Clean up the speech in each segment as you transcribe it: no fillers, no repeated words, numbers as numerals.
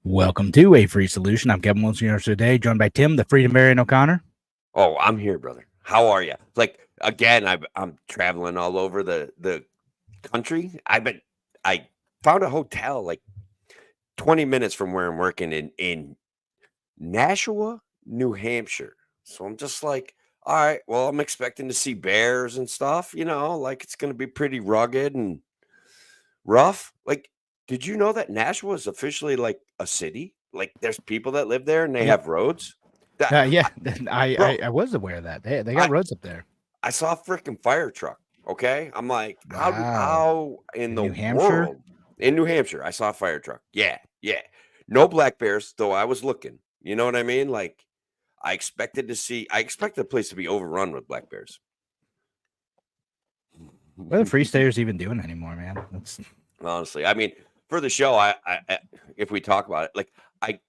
Welcome to A Free Solution. I'm Kevin Wilson, your host today, joined by Tim, the Freedom Variant O'Connor. Oh, I'm here, brother. How are you? Like again, I'm traveling all over the country. I found a hotel like 20 minutes from where I'm working in Nashua, New Hampshire. So I'm just like, all right, well, I'm expecting to see bears and stuff, like it's going to be pretty rugged and rough. Like, did you know that Nashua is officially like a city? Like, there's people that live there and they Yeah, have roads. That, yeah, bro, I was aware of that. They got I roads up there. I saw a freaking fire truck. Okay, I'm like, Wow. how in In the New Hampshire? world in New Hampshire? I saw a fire truck. Yeah, yeah. No black bears, though. I was looking. You know what I mean? Like, I expected the place to be overrun with black bears. What are the free stayers even doing anymore, man? That's Honestly, I mean, for the show, if we talk about it, like I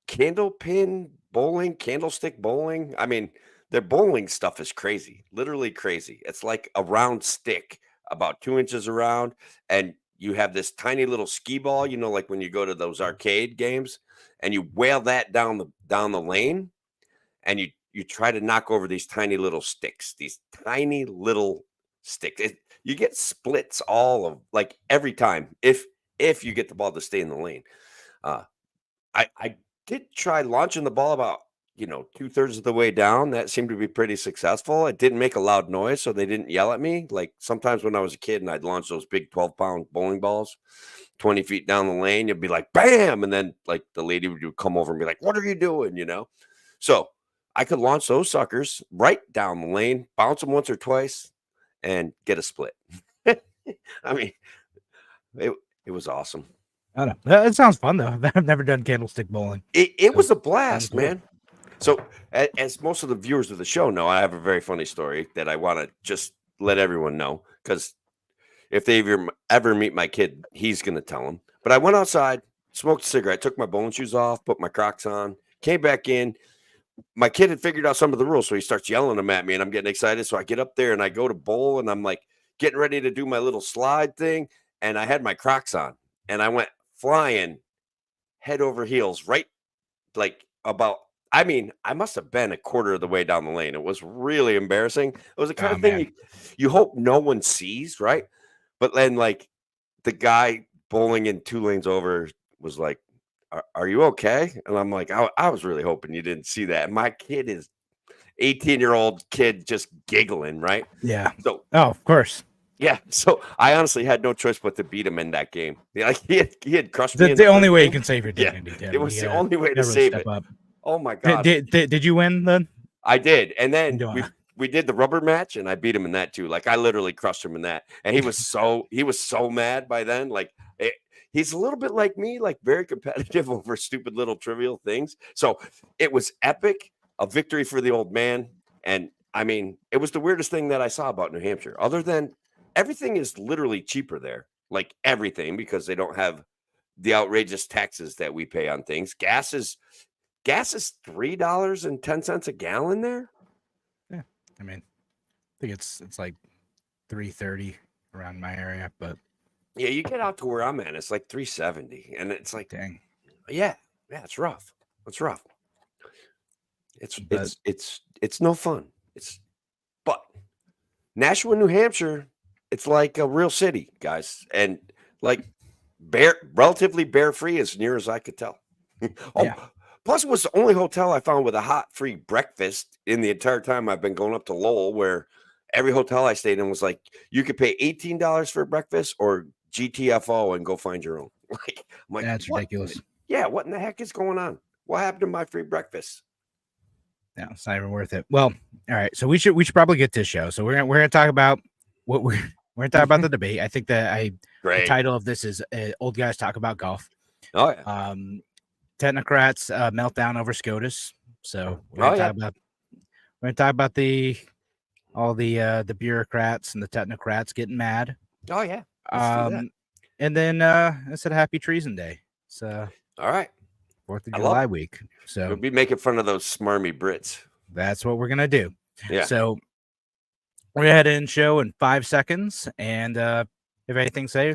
candlepin bowling, candlestick bowling. I mean, their bowling stuff is crazy, literally crazy. It's like a round stick about 2 inches around, and you have this tiny little skee ball, like when you go to those arcade games, and you whale that down the lane, and you try to knock over these tiny little sticks, these tiny little sticks. You get splits all of like every time if you get the ball to stay in the lane. Uh, I did try launching the ball about, 2/3 of the way down. That seemed to be pretty successful. It didn't make a loud noise, so they didn't yell at me. Like sometimes when I was a kid and I'd launch those big 12-pound bowling balls 20 feet down the lane, you'd be like, bam! And then like the lady would come over and be like, what are you doing? So I could launch those suckers right down the lane, bounce them once or twice, and get a split. I mean, it was awesome. I don't know. It sounds fun though. I've never done candlestick bowling. It So was a sounds blast, cool. man. So, as most of the viewers of the show know, I have a very funny story that I want to just let everyone know because if they ever meet my kid, he's going to tell them. But I went outside, smoked a cigarette, took my bowling shoes off, put my Crocs on, came back in. My kid had figured out some of the rules, so he starts yelling them at me, and I'm getting excited. So I get up there and I go to bowl, and I'm like getting ready to do my little slide thing, and I had my Crocs on, and I went flying head over heels, right like about I mean, I must have been a quarter of the way down the lane. It was really embarrassing. It was the kind Oh of thing man. you hope no one sees, right? But then like the guy bowling in 2 lanes over was like, are you okay? And I'm like, I was really hoping you didn't see that. And my kid is 18-year-old kid just giggling, right? Yeah. So Oh, of course. yeah, so I honestly had no choice but to beat him in that game. Yeah, like he had crushed me The, in the the only first way you game. can save your Yeah, dignity, it Tim. was You the only way to gotta really save step it. up. Oh my Did, god. did you win then? I did. And then No. we did the rubber match and I beat him in that too. Like I literally crushed him in that. And he was so mad by then. Like he's a little bit like me, like very competitive over stupid little trivial things. So it was epic, a victory for the old man. And I mean, it was the weirdest thing that I saw about New Hampshire, other than everything is literally cheaper there. Like everything, because they don't have the outrageous taxes that we pay on things. Gas is $3.10 a gallon there. Yeah. I mean, I think it's like 330 around my area, but Yeah, you get out to where I'm at, it's like 370, and it's like, dang. yeah, yeah, it's rough. It's rough. It's But it's it's it's no fun. But Nashua, New Hampshire, it's like a real city, guys, and like relatively bear free as near as I could tell. Oh, yeah. plus it was the only hotel I found with a hot free breakfast in the entire time I've been going up to Lowell, where every hotel I stayed in was like you could pay $18 for breakfast or GTFO and go find your own. I'm like, That's what? ridiculous. Yeah, what in the heck is going on? What happened to my free breakfast? No, it's not even worth it. Well, all right. So we should probably get to the show. So we're gonna talk about what we're gonna talk about the debate. I think that the Great. title of this is Old Guys Talk About Golf. Oh yeah. Technocrats meltdown over SCOTUS. So Oh yeah. we're gonna talk about all the bureaucrats and the technocrats getting mad. Oh yeah. Let's do that. And then I said Happy Treason Day. So All right. 4th of I July love it. week. So We'll be making fun of those smarmy Brits. that's what we're gonna do. Yeah. So we're gonna head in show in 5 seconds, and if anything, say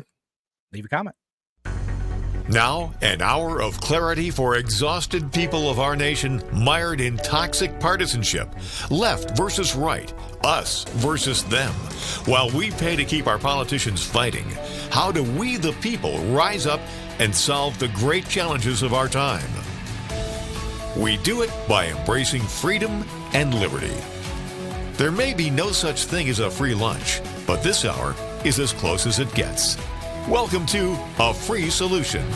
leave a comment. Now, an hour of clarity for exhausted people of our nation mired in toxic partisanship. Left versus right, us versus them. While we pay to keep our politicians fighting, how do we, the people, rise up and solve the great challenges of our time? We do it by embracing freedom and liberty. There may be no such thing as a free lunch, but this hour is as close as it gets. Welcome to A Free Solution.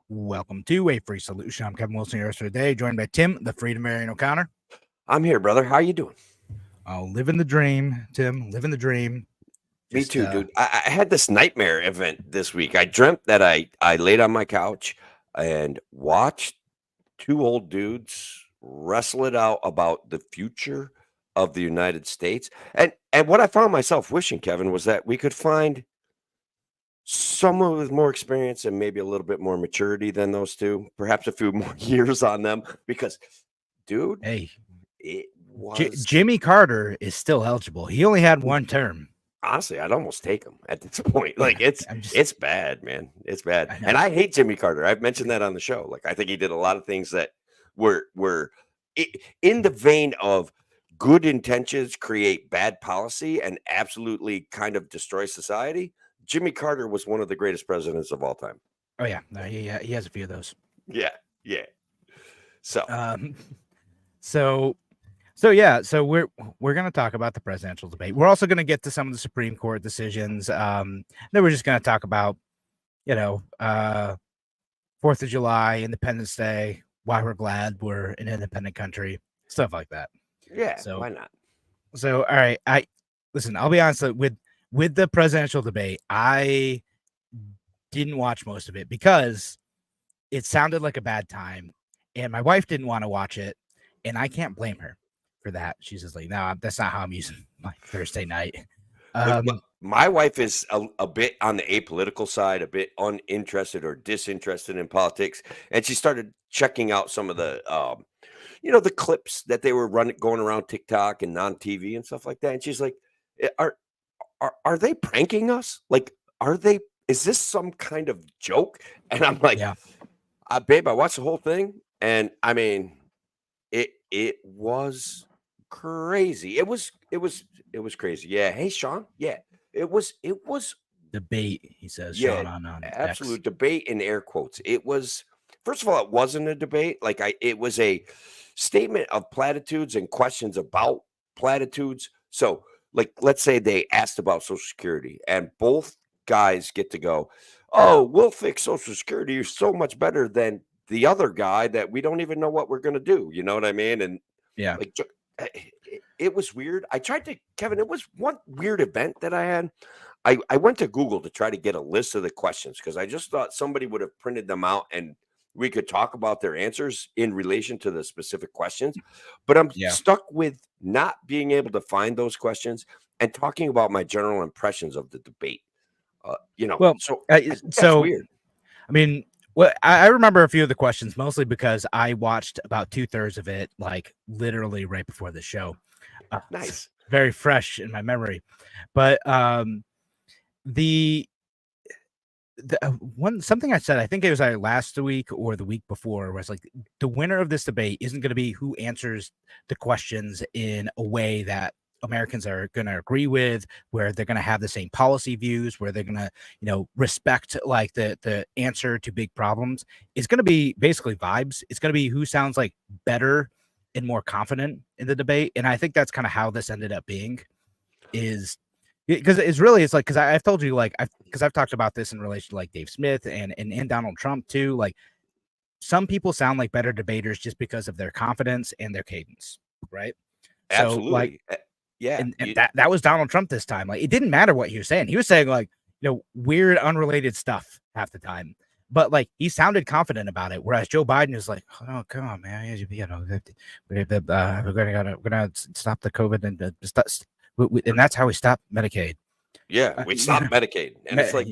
Welcome to A Free Solution. I'm Kevin Wilson, your host for today, joined by Tim, the Freedom Marion O'Connor. I'm here, brother. How you doing? Oh, living the dream, Tim. Living the dream. Me too, dude. I had this nightmare event this week. I dreamt that I laid on my couch and watched two old dudes wrestle it out about the future of the United States. And what I found myself wishing, Kevin, was that we could find someone with more experience and maybe a little bit more maturity than those two, perhaps a few more years on them, because, dude, hey, it was Jimmy Carter is still eligible. He only had one term. honestly, I'd almost take him at this point. Like it's bad, man. It's bad. And I hate Jimmy Carter. I've mentioned that on the show. Like I think he did a lot of things that were in the vein of good intentions create bad policy and absolutely kind of destroy society. Jimmy Carter was one of the greatest presidents of all time. Oh yeah, no, he has a few of those. Yeah. So, so we're going to talk about the presidential debate. We're also going to get to some of the Supreme Court decisions. Then we're just going to talk about, 4th of July, Independence Day, why we're glad we're an independent country, stuff like that. Yeah, so why not? So, all right, I'll be honest with the presidential debate. I didn't watch most of it because it sounded like a bad time, and my wife didn't want to watch it, and I can't blame her for that. She's just like, no, that's not how I'm using my Thursday night. My wife is a bit on the apolitical side, a bit uninterested or disinterested in politics, and she started checking out some of the the clips that they were going around TikTok and on TV and stuff like that. And she's like, are they pranking us? Like, is this some kind of joke? And I'm like, yeah, babe, I watched the whole thing. And I mean, it was crazy. It was crazy. Yeah. Hey, Sean. Yeah. It was debate, he says. Yeah, Sean on absolute X. debate in air quotes. It was, first of all, it wasn't a debate. It was a statement of platitudes and questions about platitudes. So, like, let's say they asked about Social Security, and both guys get to go, "Oh, we'll fix Social Security. You're so much better than the other guy that we don't even know what we're going to do." You know what I mean? And yeah, like, it was weird. I tried to, Kevin. It was one weird event that I had. I went to Google to try to get a list of the questions because I just thought somebody would have printed them out and we could talk about their answers in relation to the specific questions. But I'm stuck with not being able to find those questions and talking about my general impressions of the debate. Well, so that's weird. I mean, well, I remember a few of the questions, mostly because I watched about 2/3 of it, like literally right before the show. Nice. Very fresh in my memory. But something I said, I think it was either last week or the week before, was like the winner of this debate isn't going to be who answers the questions in a way that Americans are going to agree with, where they're going to have the same policy views, where they're going to, respect like the answer to big problems. It's going to be basically vibes. It's going to be who sounds like better and more confident in the debate. And I think that's kind of how this ended up being, is because it's like, because I've told you, like, because I've talked about this in relation to like Dave Smith and Donald Trump too. Like, some people sound like better debaters just because of their confidence and their cadence, right? Absolutely. So, like, yeah, and that was Donald Trump this time. Like, it didn't matter what he was saying. He was saying like, weird, unrelated stuff half the time, but like he sounded confident about it. Whereas Joe Biden is like, oh, come on, man, we're gonna stop the COVID and and that's how we stop Medicaid. Yeah, we stopped Medicaid, and it's like,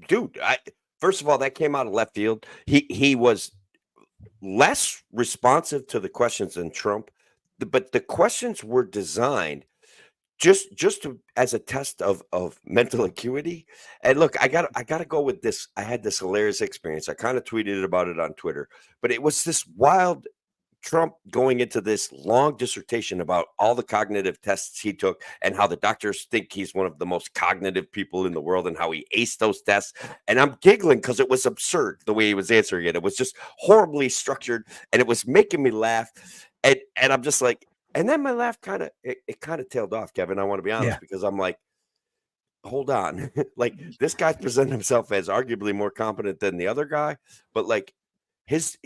dude, first of all, that came out of left field. He was less responsive to the questions than Trump, but the questions were designed just as a test of mental acuity. And look, I gotta go with this. I had this hilarious experience. I kind of tweeted about it on Twitter, but it was this wild Trump going into this long dissertation about all the cognitive tests he took and how the doctors think he's one of the most cognitive people in the world and how he aced those tests. And I'm giggling because it was absurd the way he was answering it. It was just horribly structured and it was making me laugh. And I'm just like, and then my laugh kind of it kind of tailed off, Kevin. I want to be honest, because I'm like, hold on. Like, this guy's presenting himself as arguably more competent than the other guy, but like his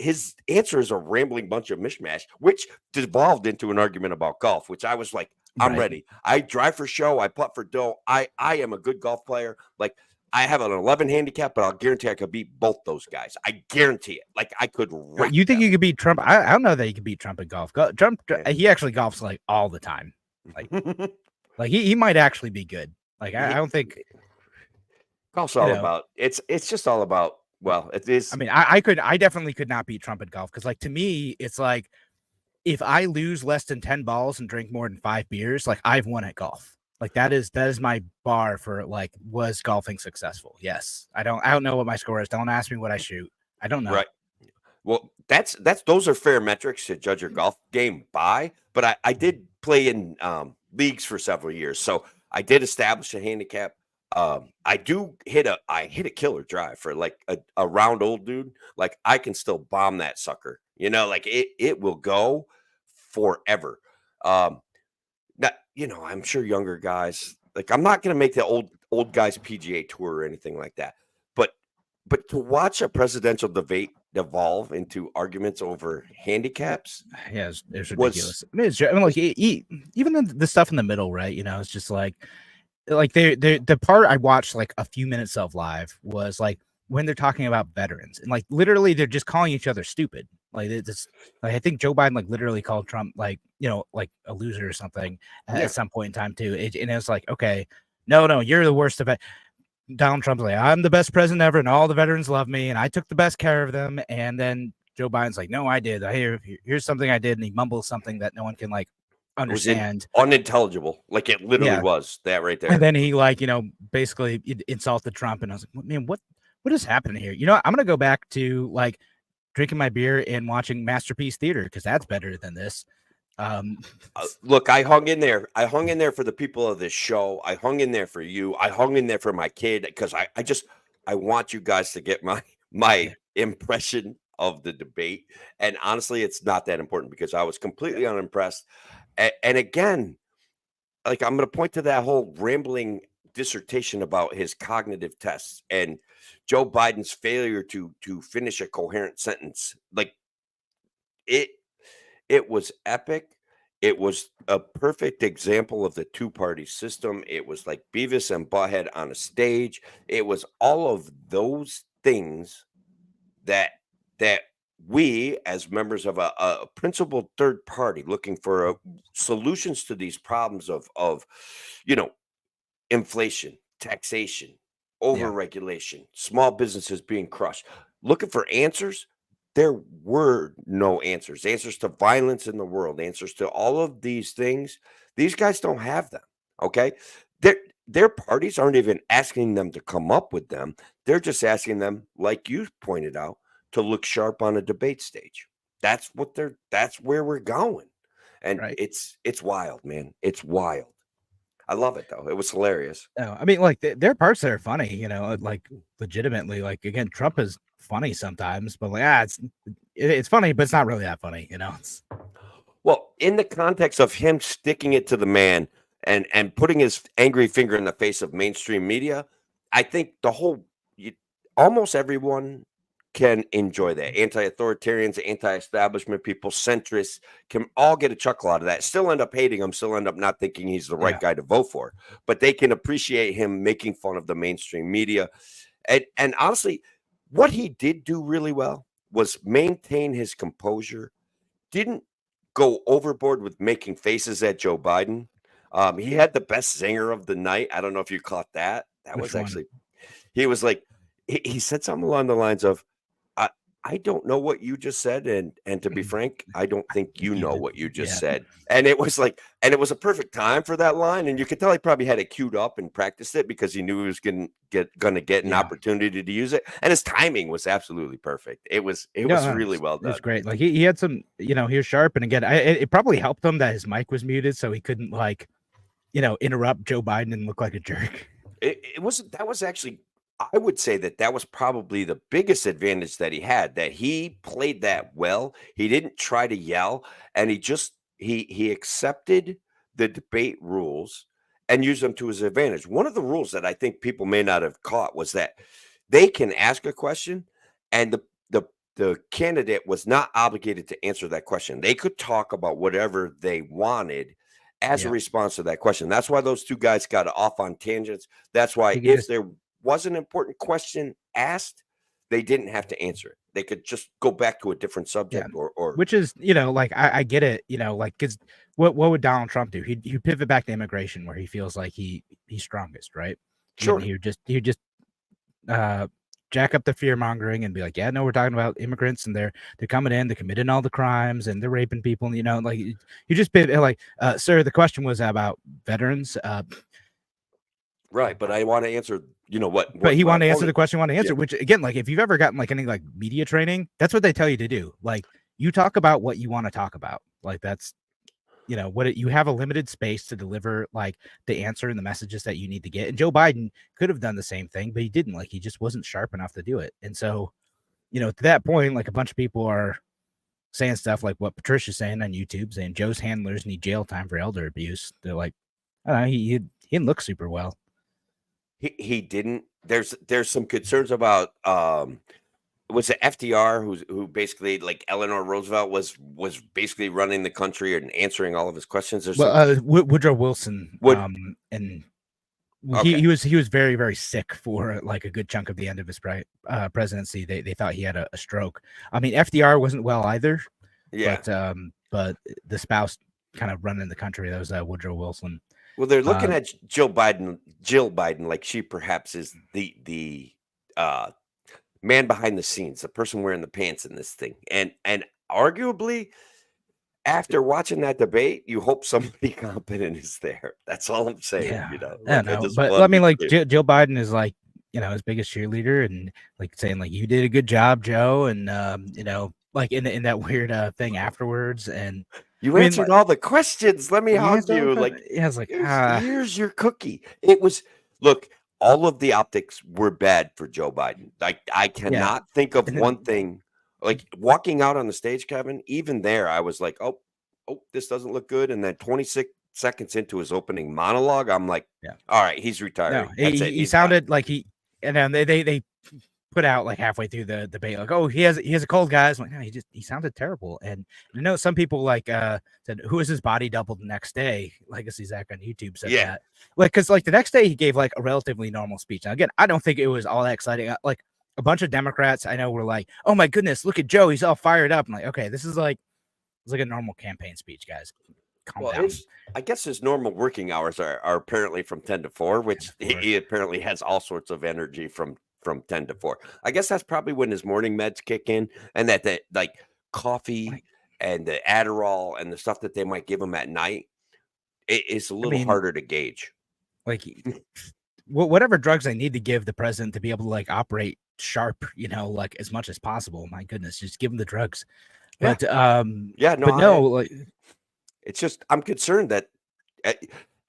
answer is a rambling bunch of mishmash, which devolved into an argument about golf, which I was like, I'm ready. I drive for show. I putt for dough. I am a good golf player. Like, I have an 11 handicap, but I'll guarantee I could beat both those guys. I guarantee it. Like, I could wreck You think them. you could beat Trump? I don't know that you could beat Trump at golf. Trump, he actually golfs like all the time. Like he might actually be good. Like I don't think golf's all about it's just all about, well, it is. I mean, I definitely could not beat Trump at golf because, like, to me, it's like if I lose less than 10 balls and drink more than 5 beers, like I've won at golf. Like that is my bar for like, was golfing successful? Yes. I don't know what my score is. Don't ask me what I shoot. I don't know. Right. Well, those are fair metrics to judge your golf game by. But I did play in leagues for several years, so I did establish a handicap. I hit a killer drive for like a round old dude. Like, I can still bomb that sucker. Like it will go forever. I'm sure younger guys, like, I'm not going to make the old guys PGA Tour or anything like that. But to watch a presidential debate devolve into arguments over handicaps, yeah, it's ridiculous. Like even the stuff in the middle, right? It's just like the part I watched like a few minutes of live was like when they're talking about veterans and like literally they're just calling each other stupid. Like it's like I think Joe Biden like literally called Trump like like a loser or something at some point in time too. And it was like, okay, no, you're the worst of it. Donald Trump's like, I'm the best president ever, and all the veterans love me, and I took the best care of them. And then Joe Biden's like, no, I did. Here's something I did, and he mumbles something that no one can like understand. Unintelligible, like it literally was that right there. And then he like basically insulted Trump, and I was like, man, what is happening here? I'm gonna go back to like drinking my beer and watching Masterpiece Theater because that's better than this. Look, I hung in there. I hung in there for the people of this show. I hung in there for you. I hung in there for my kid because I want you guys to get my impression of the debate. And honestly, it's not that important because I was completely unimpressed. And again, like, I'm going to point to that whole rambling dissertation about his cognitive tests and Joe Biden's failure to finish a coherent sentence. Like, it was epic. It was a perfect example of the two-party system. It was like Beavis and Butthead on a stage. It was all of those things that we, as members of a principled third party looking for solutions to these problems of inflation, taxation, overregulation, small businesses being crushed, looking for answers. There were no answers to violence in the world, answers to all of these things. These guys don't have them. Okay. Their parties aren't even asking them to come up with them. They're just asking them, like you pointed out, to look sharp on a debate stage. That's where we're going. And it's wild, man. It's wild. I love it though. It was hilarious. No, I mean, like there are parts that are funny, like legitimately. Like again, Trump is funny sometimes, but like it's funny, but it's not really that funny, Well, in the context of him sticking it to the man and putting his angry finger in the face of mainstream media, I think almost everyone can enjoy that. Anti-authoritarians, anti-establishment people, centrists can all get a chuckle out of that. Still end up hating him, still end up not thinking he's the right guy to vote for. But they can appreciate him making fun of the mainstream media. And honestly, what he did do really well was maintain his composure. Didn't go overboard with making faces at Joe Biden. He had the best zinger of the night. I don't know if you caught that. That was actually, he was like, he said something along the lines of, I don't know what you just said, and to be frank, I don't think you know what you just Yeah. said. And it was like, and it was a perfect time for that line, and you could tell he probably had it queued up and practiced it because he knew he was gonna get an Yeah. opportunity to use it, and his timing was absolutely perfect. It was No, really well it was done. great. Like he had some, he was sharp. And again, it probably helped him that his mic was muted, so he couldn't like, interrupt Joe Biden and look like a jerk. It wasn't that was actually I would say that was probably the biggest advantage that he had, that he played that well. He didn't try to yell, and he just he accepted the debate rules and used them to his advantage. One of the rules that I think people may not have caught was that they can ask a question, and the candidate was not obligated to answer that question. They could talk about whatever they wanted as a Yeah. response to that question. That's why those two guys got off on tangents. That's why He could if just- there was an important question asked, they didn't have to answer it. They could just go back to a different subject or Which is, like I get it, like because what would Donald Trump do? He'd pivot back to immigration where he feels like he's strongest, right? Sure. And he would just jack up the fear mongering and be like, yeah, no, we're talking about immigrants and they're coming in, they're committing all the crimes and they're raping people. And, like you just pivot like, sir, the question was about veterans. Right, but I want to answer, But he my wanted to answer the opponent- question, wanted to answer, Yeah. which again, like if you've ever gotten like any like media training, that's what they tell you to do. Like you talk about what you want to talk about. Like that's you have a limited space to deliver like the answer and the messages that you need to get. And Joe Biden could have done the same thing, but he didn't. Like he just wasn't sharp enough to do it. And so, to that point, like a bunch of people are saying stuff like what Patricia's saying on YouTube, saying Joe's handlers need jail time for elder abuse. They're like, I don't know, he didn't look super well. He didn't. There's some concerns about was it FDR who basically like Eleanor Roosevelt was basically running the country and answering all of his questions. There's some, Woodrow Wilson, and Okay. he was very, very sick for like a good chunk of the end of his presidency. They thought he had a stroke. I mean, FDR wasn't well either. yeah. But the spouse kind of running the country, that was Woodrow Wilson. Well, they're looking at Jill Biden, like she perhaps is the man behind the scenes, the person wearing the pants in this thing. And arguably, after watching that debate, you hope somebody competent is there. That's all I'm saying. Yeah. Like, I know, just but want I mean, to be like clear. Jill Biden is like, his biggest cheerleader, and like saying like you did a good job, Joe, and like in that weird thing afterwards. And You I mean, answered all the questions. Let me he hug answered all you. the Like, yeah, I was like, here's your cookie. It was look. All of the optics were bad for Joe Biden. Like, I cannot think of And then- one thing. Like walking out on the stage, Kevin. Even there, I was like, oh, this doesn't look good. And then 26 seconds into his opening monologue, I'm like, Yeah. all right, he's retiring. no, That's it. he He's done. sounded like and then they put out like halfway through the debate, like, oh, he has a cold, guys. I'm like, no, he sounded terrible. And I know some people like said, who is his body double the next day? Legacy Zach on YouTube said that. Like, because like the next day he gave like a relatively normal speech. Now again, I don't think it was all that exciting. Like a bunch of Democrats I know were like, oh my goodness, look at Joe, he's all fired up. I'm like, okay, this is like it's like a normal campaign speech, guys. Calm down. I guess his normal working hours are apparently from 10 to 4, which 10 to 4. he apparently has all sorts of energy from 10 to 4. I guess that's probably when his morning meds kick in, and that like coffee and the Adderall and the stuff that they might give him at night, it's a little harder to gauge. Like whatever drugs they need to give the president to be able to like operate sharp, like as much as possible. My goodness, just give him the drugs. Yeah. But like it's just I'm concerned that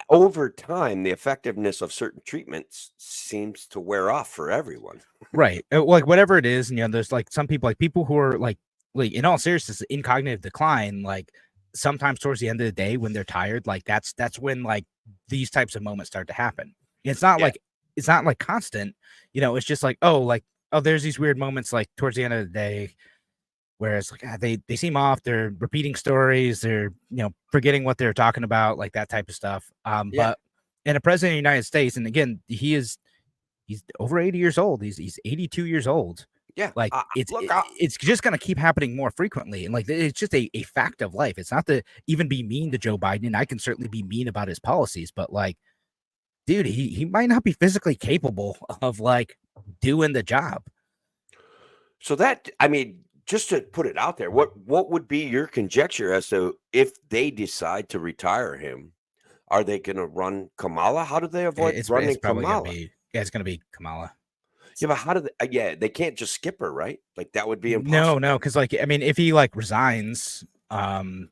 over time the effectiveness of certain treatments seems to wear off for everyone. Right. Like whatever it is, and there's like some people, like people who are like in all seriousness in cognitive decline, like sometimes towards the end of the day when they're tired, like that's when like these types of moments start to happen. It's not like it's not like constant, it's just like, oh, there's these weird moments like towards the end of the day where it's like they seem off, they're repeating stories, they're forgetting what they're talking about, like that type of stuff. But in a president of the United States, and again, he's over 80 years old, he's 82 years old. Yeah, like it's just gonna keep happening more frequently, and like it's just a fact of life. It's not to even be mean to Joe Biden, and I can certainly be mean about his policies, but like, dude, he might not be physically capable of like doing the job. So that, I mean, just to put it out there, what would be your conjecture as to if they decide to retire him? Are they going to run Kamala? How do they avoid It's running probably going Kamala? to be it's going to be Kamala. Yeah, but how do they? Yeah, they can't just skip her, right? Like that would be No, impossible. because like I mean, if he like resigns, then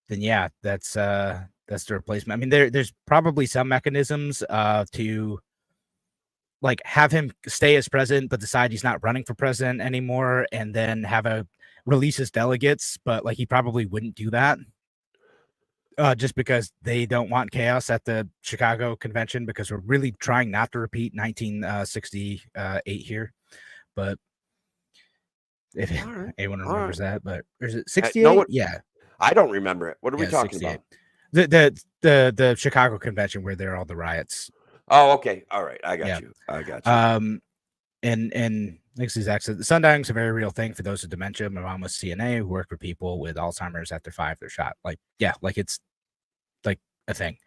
yeah, that's the replacement. I mean, there's probably some mechanisms to like have him stay as president, but decide he's not running for president anymore, and then have a release his delegates. But like he probably wouldn't do that. Just because they don't want chaos at the Chicago convention, because we're really trying not to repeat 1968 here. But if anyone remembers that, but or is it 68? Yeah, I don't remember it. What are we talking 68. about? The Chicago convention where there are all the riots. Oh, okay, all right, I got you. And next is actually the sundying is a very real thing for those with dementia. My mom was CNA who worked with people with Alzheimer's after 5 they're shot. Like it's like a thing.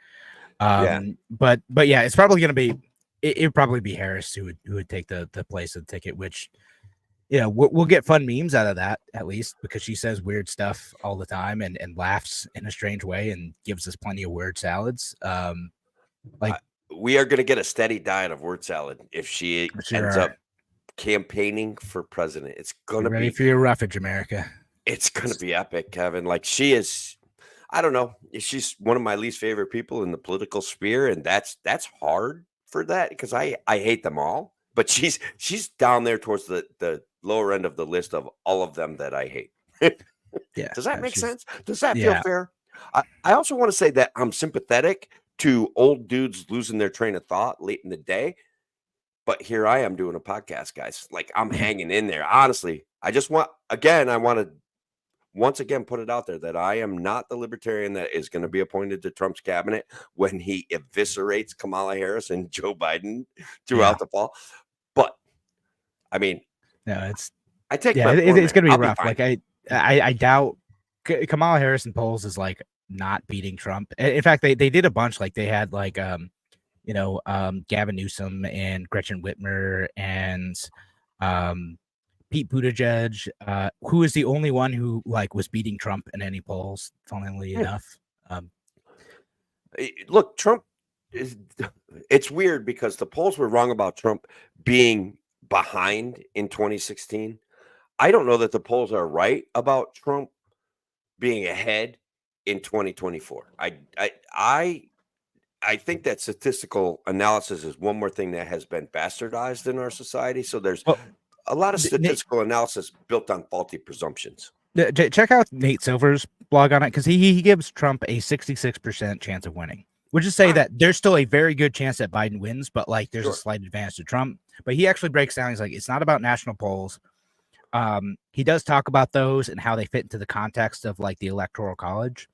But yeah, it's probably gonna be it would probably be Harris who would take the place of the ticket, which we'll get fun memes out of that, at least, because she says weird stuff all the time and laughs in a strange way and gives us plenty of word salads. We are going to get a steady diet of word salad if she ends up campaigning for president. It's going to be ready for your roughage, America. It's going to be epic, Kevin. Like she is, I don't know. She's one of my least favorite people in the political sphere, and that's hard for that because I hate them all. But she's down there towards the lower end of the list of all of them that I hate. Yeah. Does that make sense? Does that feel fair? I also want to say that I'm sympathetic to old dudes losing their train of thought late in the day. But here I am doing a podcast, guys. Like I'm hanging in there. Honestly, I want to once again put it out there that I am not the libertarian that is going to be appointed to Trump's cabinet when he eviscerates Kamala Harris and Joe Biden throughout the fall. But I mean, no, it's going to be rough. Like I doubt Kamala Harris in polls is like not beating Trump. In fact, they did a bunch. Like they had like Gavin Newsom and Gretchen Whitmer and Pete Buttigieg, who is the only one who like was beating Trump in any polls, funnily enough. Look, Trump it's weird because the polls were wrong about Trump being behind in 2016. I don't know that the polls are right about Trump being ahead in 2024. I think that statistical analysis is one more thing that has been bastardized in our society. So there's a lot of statistical analysis built on faulty presumptions. Check out Nate Silver's blog on it because he gives Trump a 66% chance of winning, which is say that there's still a very good chance that Biden wins, but like there's a slight advantage to Trump. But he actually breaks down. He's like, it's not about national polls. He does talk about those and how they fit into the context of like the Electoral College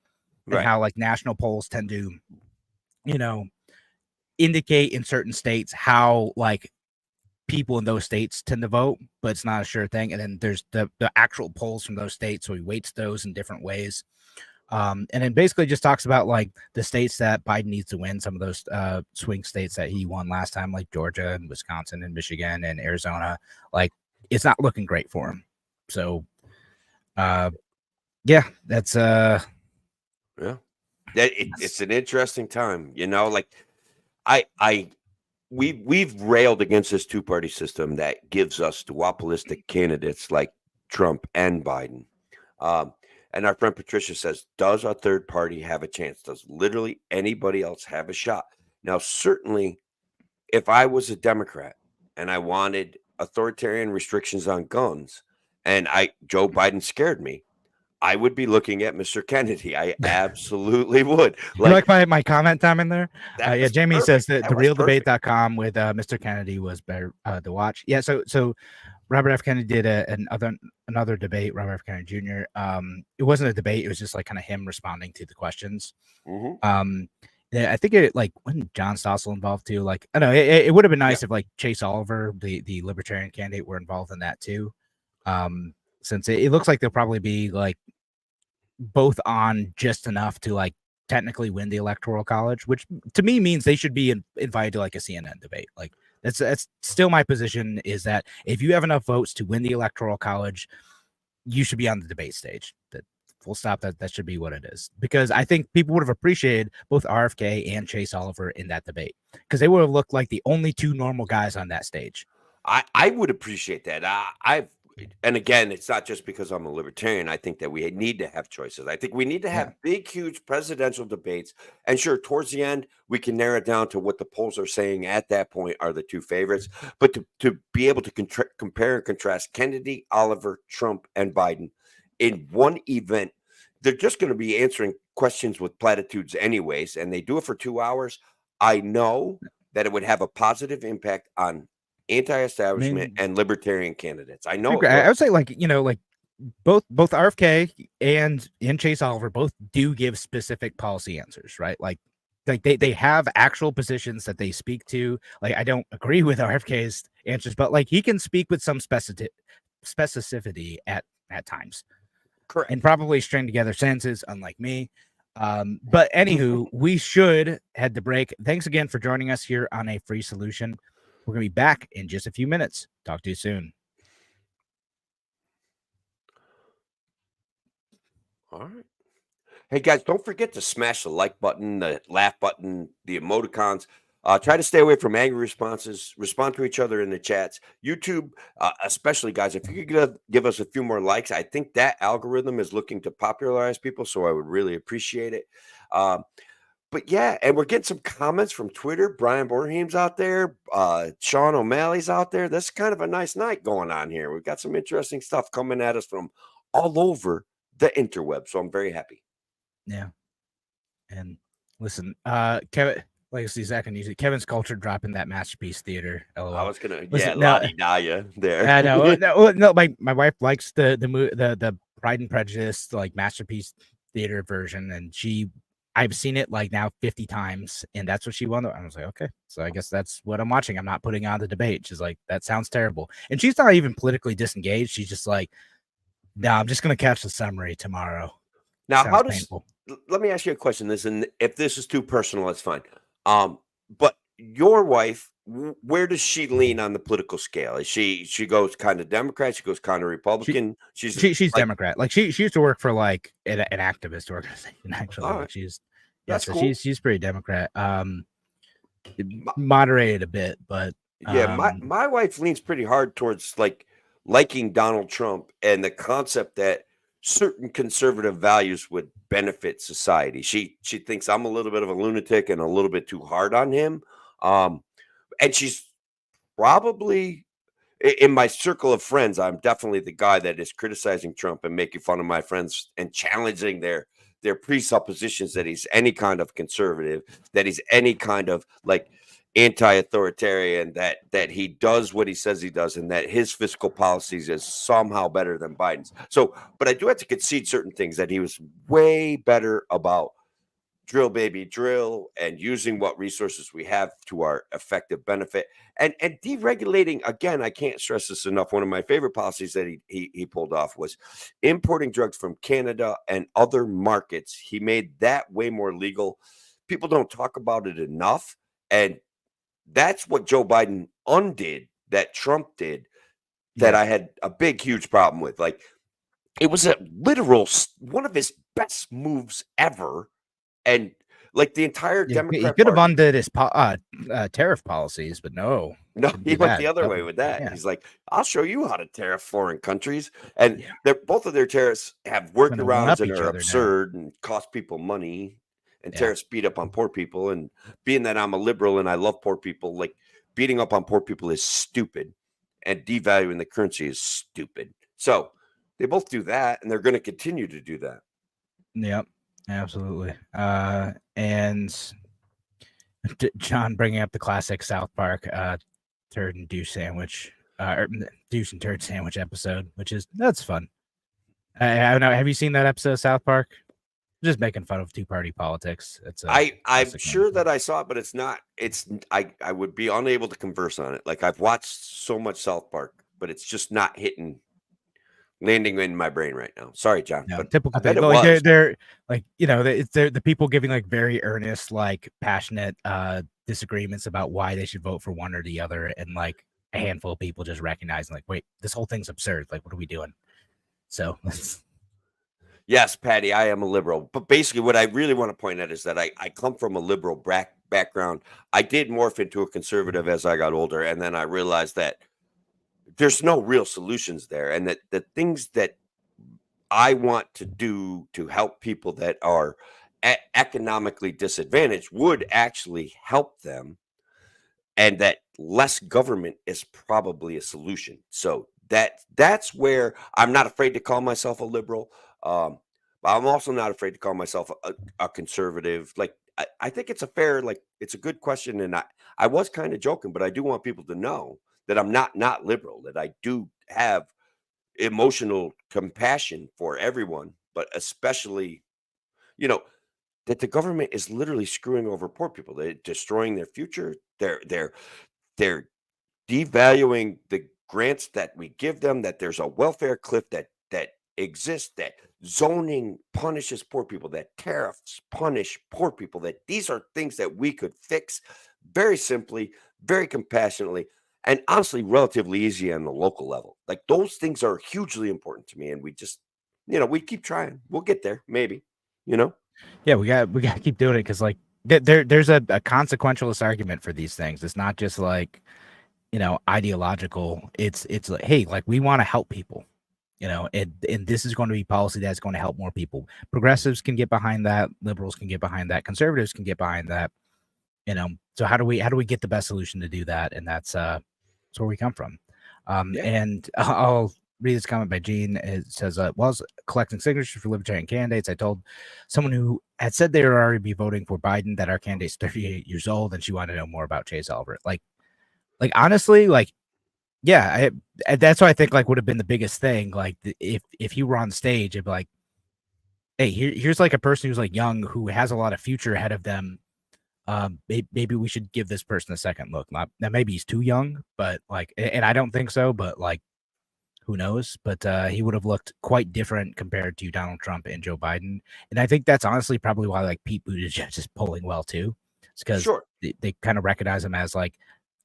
and how like national polls tend to, indicate in certain states how like people in those states tend to vote, but it's not a sure thing. And then there's the actual polls from those states. So he weights those in different ways. And then basically just talks about like the states that Biden needs to win, some of those swing states that he won last time, like Georgia and Wisconsin and Michigan and Arizona. Like it's not looking great for him. So that's it's an interesting time, like we've railed against this two-party system that gives us duopolistic candidates like Trump and Biden. And our friend Patricia says, does a third party have a chance? Does literally anybody else have a shot? Now, certainly, if I was a Democrat and I wanted authoritarian restrictions on guns and Joe Biden scared me, I would be looking at Mr. Kennedy. I absolutely would. You like my comment time in there? Jamie says that therealdebate.com with Mr. Kennedy was better to watch. Yeah, so Robert F. Kennedy did another debate, Robert F. Kennedy Jr. It wasn't a debate, it was just like kind of him responding to the questions. I think it like wasn't John Stossel involved too. Like I don't know, it would have been nice if like Chase Oliver, the libertarian candidate, were involved in that too. Since it looks like they'll probably be like both on just enough to like technically win the Electoral College, which to me means they should be invited to like a CNN debate. Like That's still my position, is that if you have enough votes to win the Electoral College, you should be on the debate stage. That full stop. That should be what it is. Because I think people would have appreciated both RFK and Chase Oliver in that debate, because they would have looked like the only two normal guys on that stage. I would appreciate that. And again, it's not just because I'm a libertarian. I think that we need to have choices. I think we need to have big, huge presidential debates. And sure, towards the end, we can narrow it down to what the polls are saying at that point are the two favorites. But to be able to compare and contrast Kennedy, Oliver, Trump, and Biden in one event, they're just going to be answering questions with platitudes anyways. And they do it for 2 hours. I know that it would have a positive impact on anti-establishment and libertarian candidates. I know. I would say, like, both RFK and Chase Oliver both do give specific policy answers, right? Like they have actual positions that they speak to. Like, I don't agree with RFK's answers, but like he can speak with some specificity at times. Correct. And probably string together sentences, unlike me. But anywho, we should head to break. Thanks again for joining us here on A Free Solution. We're going to be back in just a few minutes. Talk to you soon. All right. Hey, guys, don't forget to smash the like button, the laugh button, the emoticons. Try to stay away from angry responses. Respond to each other in the chats. YouTube, especially, guys, if you could give us a few more likes, I think that algorithm is looking to popularize people, so I would really appreciate it. But yeah, and we're getting some comments from Twitter. Brian Borheim's out there. Sean O'Malley's out there. This is kind of a nice night going on here. We've got some interesting stuff coming at us from all over the interweb. So I'm very happy. Yeah. And listen, Kevin, Legacy Zach and Easy, Kevin's Culture dropping that Masterpiece Theater. LOL. I was gonna, listen, la-di-da-ya there. I know. No, my wife likes the Pride and Prejudice, like Masterpiece Theater version, and I've seen it like now 50 times, and that's what she wanted. I was like, okay, so I guess that's what I'm watching. I'm not putting on the debate. She's like, that sounds terrible. And she's not even politically disengaged. She's just like, no, I'm just going to catch the summary tomorrow. Now, let me ask you a question. If this is too personal, it's fine. But your wife, where does she lean on the political scale? Is she goes kind of Democrat? She goes kind of Republican? She's like, Democrat. Like she used to work for like an activist organization, actually. Right. That's cool. She's pretty Democrat. Moderated a bit, but yeah, my wife leans pretty hard towards liking Donald Trump and the concept that certain conservative values would benefit society. She thinks I'm a little bit of a lunatic and a little bit too hard on him. And she's probably, in my circle of friends, I'm definitely the guy that is criticizing Trump and making fun of my friends and challenging their presuppositions that he's any kind of conservative, that he's any kind of anti-authoritarian, that he does what he says he does, and that his fiscal policies is somehow better than Biden's. So, but I do have to concede certain things, that he was way better about drill baby drill and using what resources we have to our effective benefit, and deregulating. Again, I can't stress this enough. One of my favorite policies that he pulled off was importing drugs from Canada and other markets. He made that way more legal. People don't talk about it enough, and that's what Joe Biden undid that Trump did, that I had a big, huge problem with. It was a literal one of his best moves ever. And the entire Democrat he could have undid his tariff policies, but no, he went the other way with that. Yeah. He's like, I'll show you how to tariff foreign countries. And both of their tariffs have workarounds that are absurd and cost people money. And tariffs beat up on poor people. And being that I'm a liberal and I love poor people, beating up on poor people is stupid. And devaluing the currency is stupid. So they both do that, and they're going to continue to do that. Yep, absolutely. And John bringing up the classic South Park turd and douche sandwich, or douche and turd sandwich episode, that's fun. I don't know. Have you seen that episode of South Park? Just making fun of two-party politics. I'm sure that I saw it, but it's not. I would be unable to converse on it. I've watched so much South Park, but it's just not landing in my brain right now. Sorry, John. No, but typical thing. They're the people giving very earnest, passionate disagreements about why they should vote for one or the other, and like a handful of people just recognizing, like, wait, this whole thing's absurd. Like, what are we doing? So Yes, Patty, I am a liberal. But basically, what I really want to point out is that I come from a liberal background. I did morph into a conservative as I got older. And then I realized that there's no real solutions there. And that the things that I want to do to help people that are economically disadvantaged would actually help them, and that less government is probably a solution. So that's where I'm not afraid to call myself a liberal. But I'm also not afraid to call myself a conservative. Like I think it's a fair, like it's a good question, and I was kind of joking, but I do want people to know that I'm not liberal. That I do have emotional compassion for everyone, but especially, you know, that the government is literally screwing over poor people. They're destroying their future. They're devaluing the grants that we give them, that there's a welfare cliff that exists, that zoning punishes poor people, that tariffs punish poor people, that these are things that we could fix very simply, very compassionately, and honestly relatively easy on the local level. Like those things are hugely important to me, and we just, we keep trying. We'll get there, maybe, you know. yeah, we got to keep doing it, because like there's a consequentialist argument for these things. It's not just like, ideological. It's like, hey, like we want to help people, and this is going to be policy that's going to help more people. Progressives can get behind that, liberals can get behind that, conservatives can get behind that. So how do we get the best solution to do that? And that's where we come from. Yeah. And I'll read this comment by Gene. It says, while I was collecting signatures for libertarian candidates, I told someone who had said they would already be voting for Biden that our candidate's 38 years old and she wanted to know more about Chase Albert. Like honestly, like, yeah, that's what I think like would have been the biggest thing. Like if he were on stage, it'd be like, hey, here's like a person who's like young, who has a lot of future ahead of them. Maybe we should give this person a second look. Not now, maybe he's too young, but like, and I don't think so, but like, who knows? But he would have looked quite different compared to Donald Trump and Joe Biden. And I think that's honestly probably why like Pete Buttigieg is polling well too. It's because Sure. they kind of recognize him as like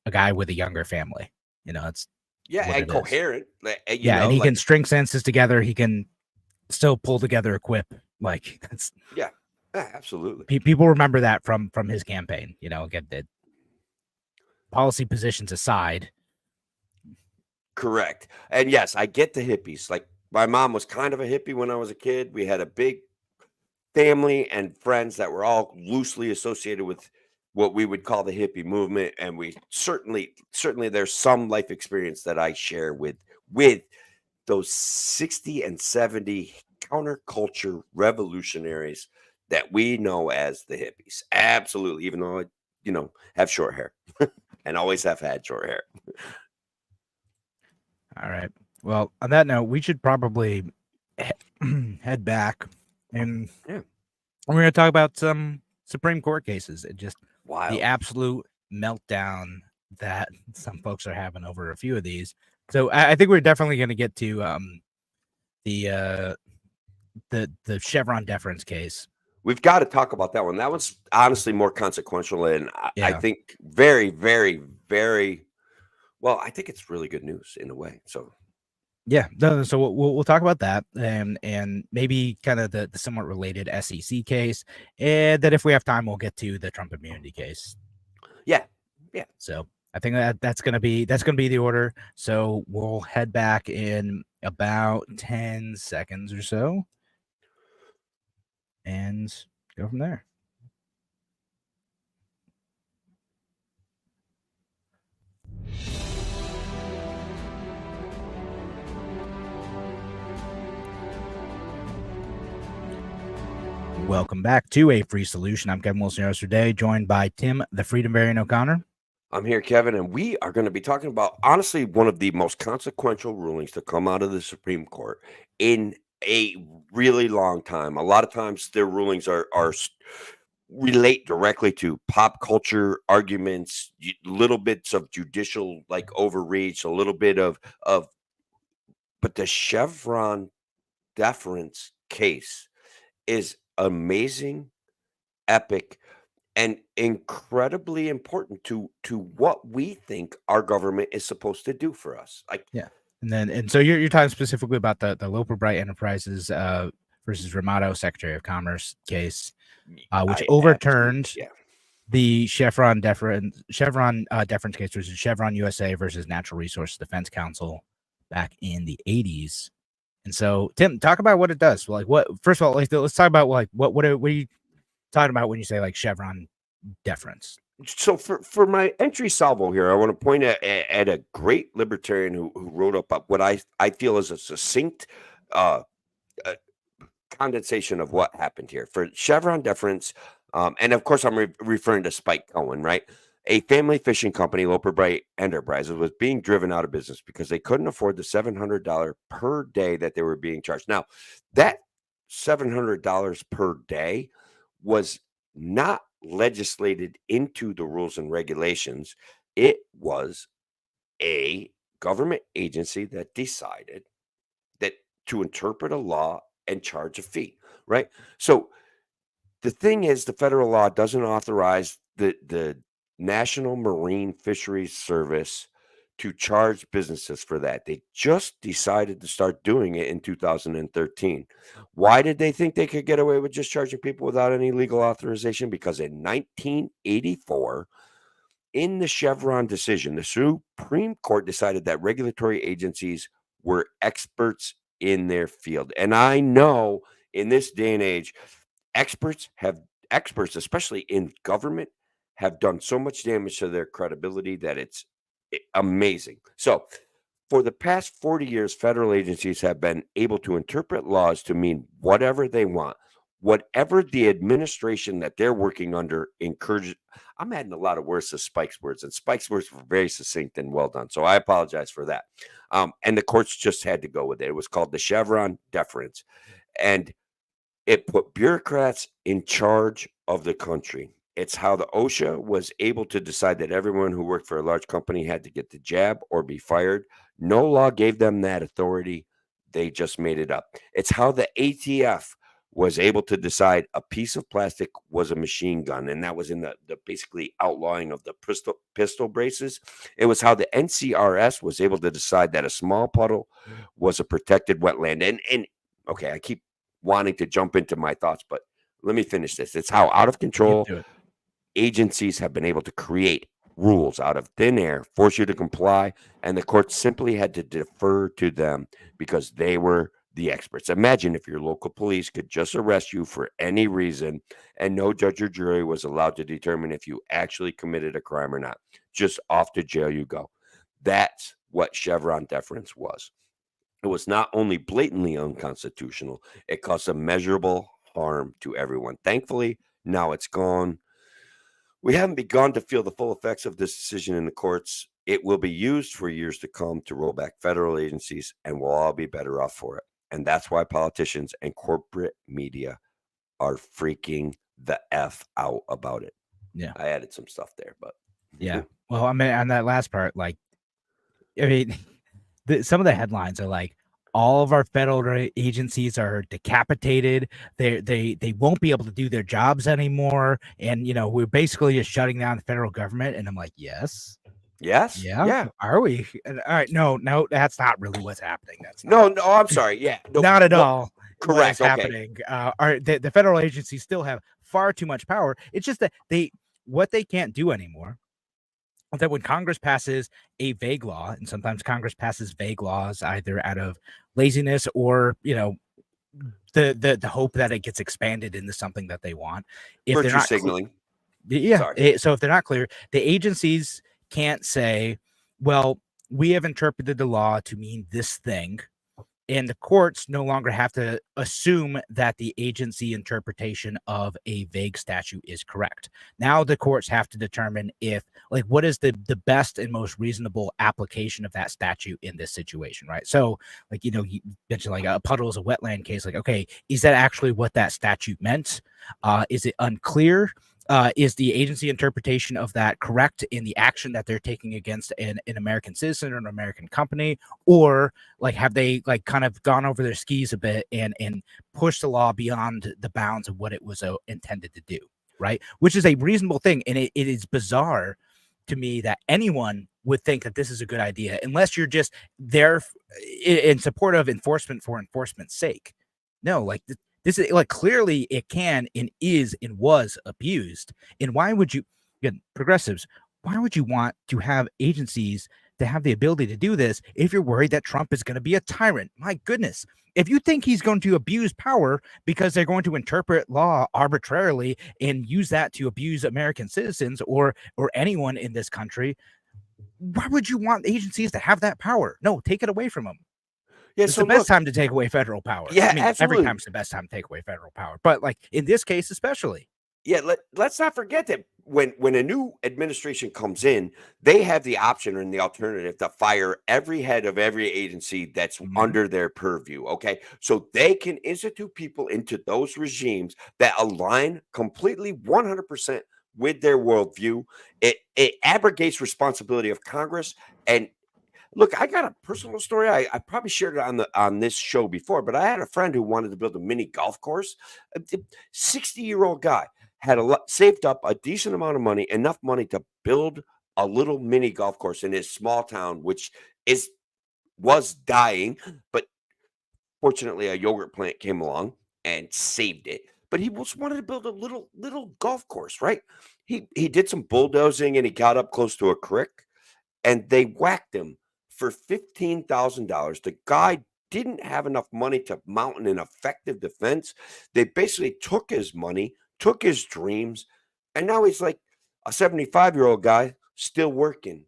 a guy with a younger family. It's Yeah, what and it is. coherent. And he can string sentences together. He can still pull together a quip. Like that's Yeah, absolutely. people remember that from his campaign. Again, the policy positions aside. Correct. And yes, I get the hippies. Like my mom was kind of a hippie when I was a kid. We had a big family and friends that were all loosely associated with what we would call the hippie movement. And we certainly there's some life experience that I share with those 60 and 70 counterculture revolutionaries that we know as the hippies. Absolutely. Even though I, have short hair and always have had short hair. All right. Well, on that note, we should probably head back, and Yeah. we're going to talk about some Supreme Court cases and just Wild. the absolute meltdown that some folks are having over a few of these. So I think we're definitely going to get to the Chevron deference case. We've got to talk about that one. That one's honestly more consequential, and I Yeah. think very, very, very well. I think it's really good news in a way. So Yeah, so we'll talk about that, and maybe kind of the somewhat related SEC case, and then if we have time, we'll get to the Trump immunity case. Yeah. So I think that's gonna be the order. So we'll head back in about 10 seconds or so, and go from there. Welcome back to A Free Solution. I'm Kevin Wilson, your host today, joined by Tim, the Freedom Variant O'Connor. I'm here, Kevin, and we are going to be talking about, honestly, one of the most consequential rulings to come out of the Supreme Court in a really long time. A lot of times their rulings relate directly to pop culture arguments, little bits of judicial like overreach, a little bit of but the Chevron deference case is amazing, epic, and incredibly important to what we think our government is supposed to do for us. Like, Yeah. And so you're talking specifically about the Loper Bright Enterprises versus Ramato Secretary of Commerce case, which I absolutely, overturned yeah. the Chevron deference case, which is Chevron USA versus Natural Resource Defense Council back in the 80s. And so, Tim, talk about what it does. Like, what? First of all, like, let's talk about like what are you talking about when you say like Chevron deference? So for my entry salvo here, I want to point at a great libertarian who wrote up what I feel is a succinct uh, uh, condensation of what happened here for Chevron deference. And of course, I'm referring to Spike Cohen, right? A family fishing company, Loper Bright Enterprises, was being driven out of business because they couldn't afford the $700 per day that they were being charged. Now, that $700 per day was not legislated into the rules and regulations. It was a government agency that decided that to interpret a law and charge a fee, right? So the thing is, the federal law doesn't authorize the National Marine Fisheries Service to charge businesses for that. They just decided to start doing it in 2013. Why did they think they could get away with just charging people without any legal authorization? Because in 1984, in the Chevron decision, the Supreme Court decided that regulatory agencies were experts in their field. And I know in this day and age, experts, especially in government, have done so much damage to their credibility that it's amazing. So, for the past 40 years, federal agencies have been able to interpret laws to mean whatever they want, whatever the administration that they're working under encourages. I'm adding a lot of words to Spike's words, and Spike's words were very succinct and well done. So I apologize for that. And the courts just had to go with it. It was called the Chevron deference. And it put bureaucrats in charge of the country. It's how the OSHA was able to decide that everyone who worked for a large company had to get the jab or be fired. No law gave them that authority. They just made it up. It's how the ATF was able to decide a piece of plastic was a machine gun, and that was in the basically outlawing of the pistol braces. It was how the NCRS was able to decide that a small puddle was a protected wetland. And okay, I keep wanting to jump into my thoughts, but let me finish this. It's how out of control agencies have been able to create rules out of thin air, force you to comply, and the courts simply had to defer to them because they were the experts. Imagine if your local police could just arrest you for any reason and no judge or jury was allowed to determine if you actually committed a crime or not. Just off to jail you go. That's what Chevron deference was. It was not only blatantly unconstitutional, it caused immeasurable harm to everyone. Thankfully, now it's gone. We haven't begun to feel the full effects of this decision in the courts. It will be used for years to come to roll back federal agencies, and we'll all be better off for it. And that's why politicians and corporate media are freaking the F out about it. Yeah. I added some stuff there, but yeah. Well, I mean, on that last part, like, I mean, some of the headlines are like, all of our federal agencies are decapitated. They won't be able to do their jobs anymore. And, you know, we're basically just shutting down the federal government. And I'm like, yes. yeah. Are we? And, all right. No, that's not really what's happening. That's no, I'm sorry. Yeah. No, not at all. Correct. What's happening. The federal agencies still have far too much power. It's just that what they can't do anymore. That when Congress passes a vague law, and sometimes Congress passes vague laws either out of laziness or, you know, the hope that it gets expanded into something that they want. If virtue they're not signaling. So if they're not clear, the agencies can't say, well, we have interpreted the law to mean this thing. And the courts no longer have to assume that the agency interpretation of a vague statute is correct. Now the courts have to determine if, like, what is the best and most reasonable application of that statute in this situation, right? So, like, you know, you mentioned like a puddle is a wetland case. Like, okay, is that actually what that statute meant? Is it unclear? Is the agency interpretation of that correct in the action that they're taking against an American citizen or an American company? Or like, have they like kind of gone over their skis a bit and pushed the law beyond the bounds of what it was intended to do? right? Which is a reasonable thing. And it is bizarre to me that anyone would think that this is a good idea, unless you're just there in support of enforcement for enforcement's sake. No, like this is like clearly it can and is and was abused. And why would you, again, progressives, why would you want to have agencies to have the ability to do this if you're worried that Trump is going to be a tyrant? My goodness. If you think he's going to abuse power because they're going to interpret law arbitrarily and use that to abuse American citizens or anyone in this country, why would you want agencies to have that power? No, take it away from them. Yeah, It's so the best look, time to take away federal power. yeah, I mean, every absolutely. time's the best time to take away federal power, but like in this case, especially. Yeah, let's not forget that when a new administration comes in, they have the option and the alternative to fire every head of every agency that's under their purview. Okay, so they can institute people into those regimes that align completely 100% with their worldview. It abrogates responsibility of Congress. And look, I got a personal story. I probably shared it on this show before, but I had a friend who wanted to build a mini golf course. A 60-year-old guy had saved up a decent amount of money, enough money to build a little mini golf course in his small town, which was dying. But fortunately, a yogurt plant came along and saved it. But he just wanted to build a little golf course, right? He did some bulldozing and he got up close to a creek and they whacked him for $15,000. The guy didn't have enough money to mount an effective defense. They basically took his money, took his dreams, and now he's like a 75-year-old guy still working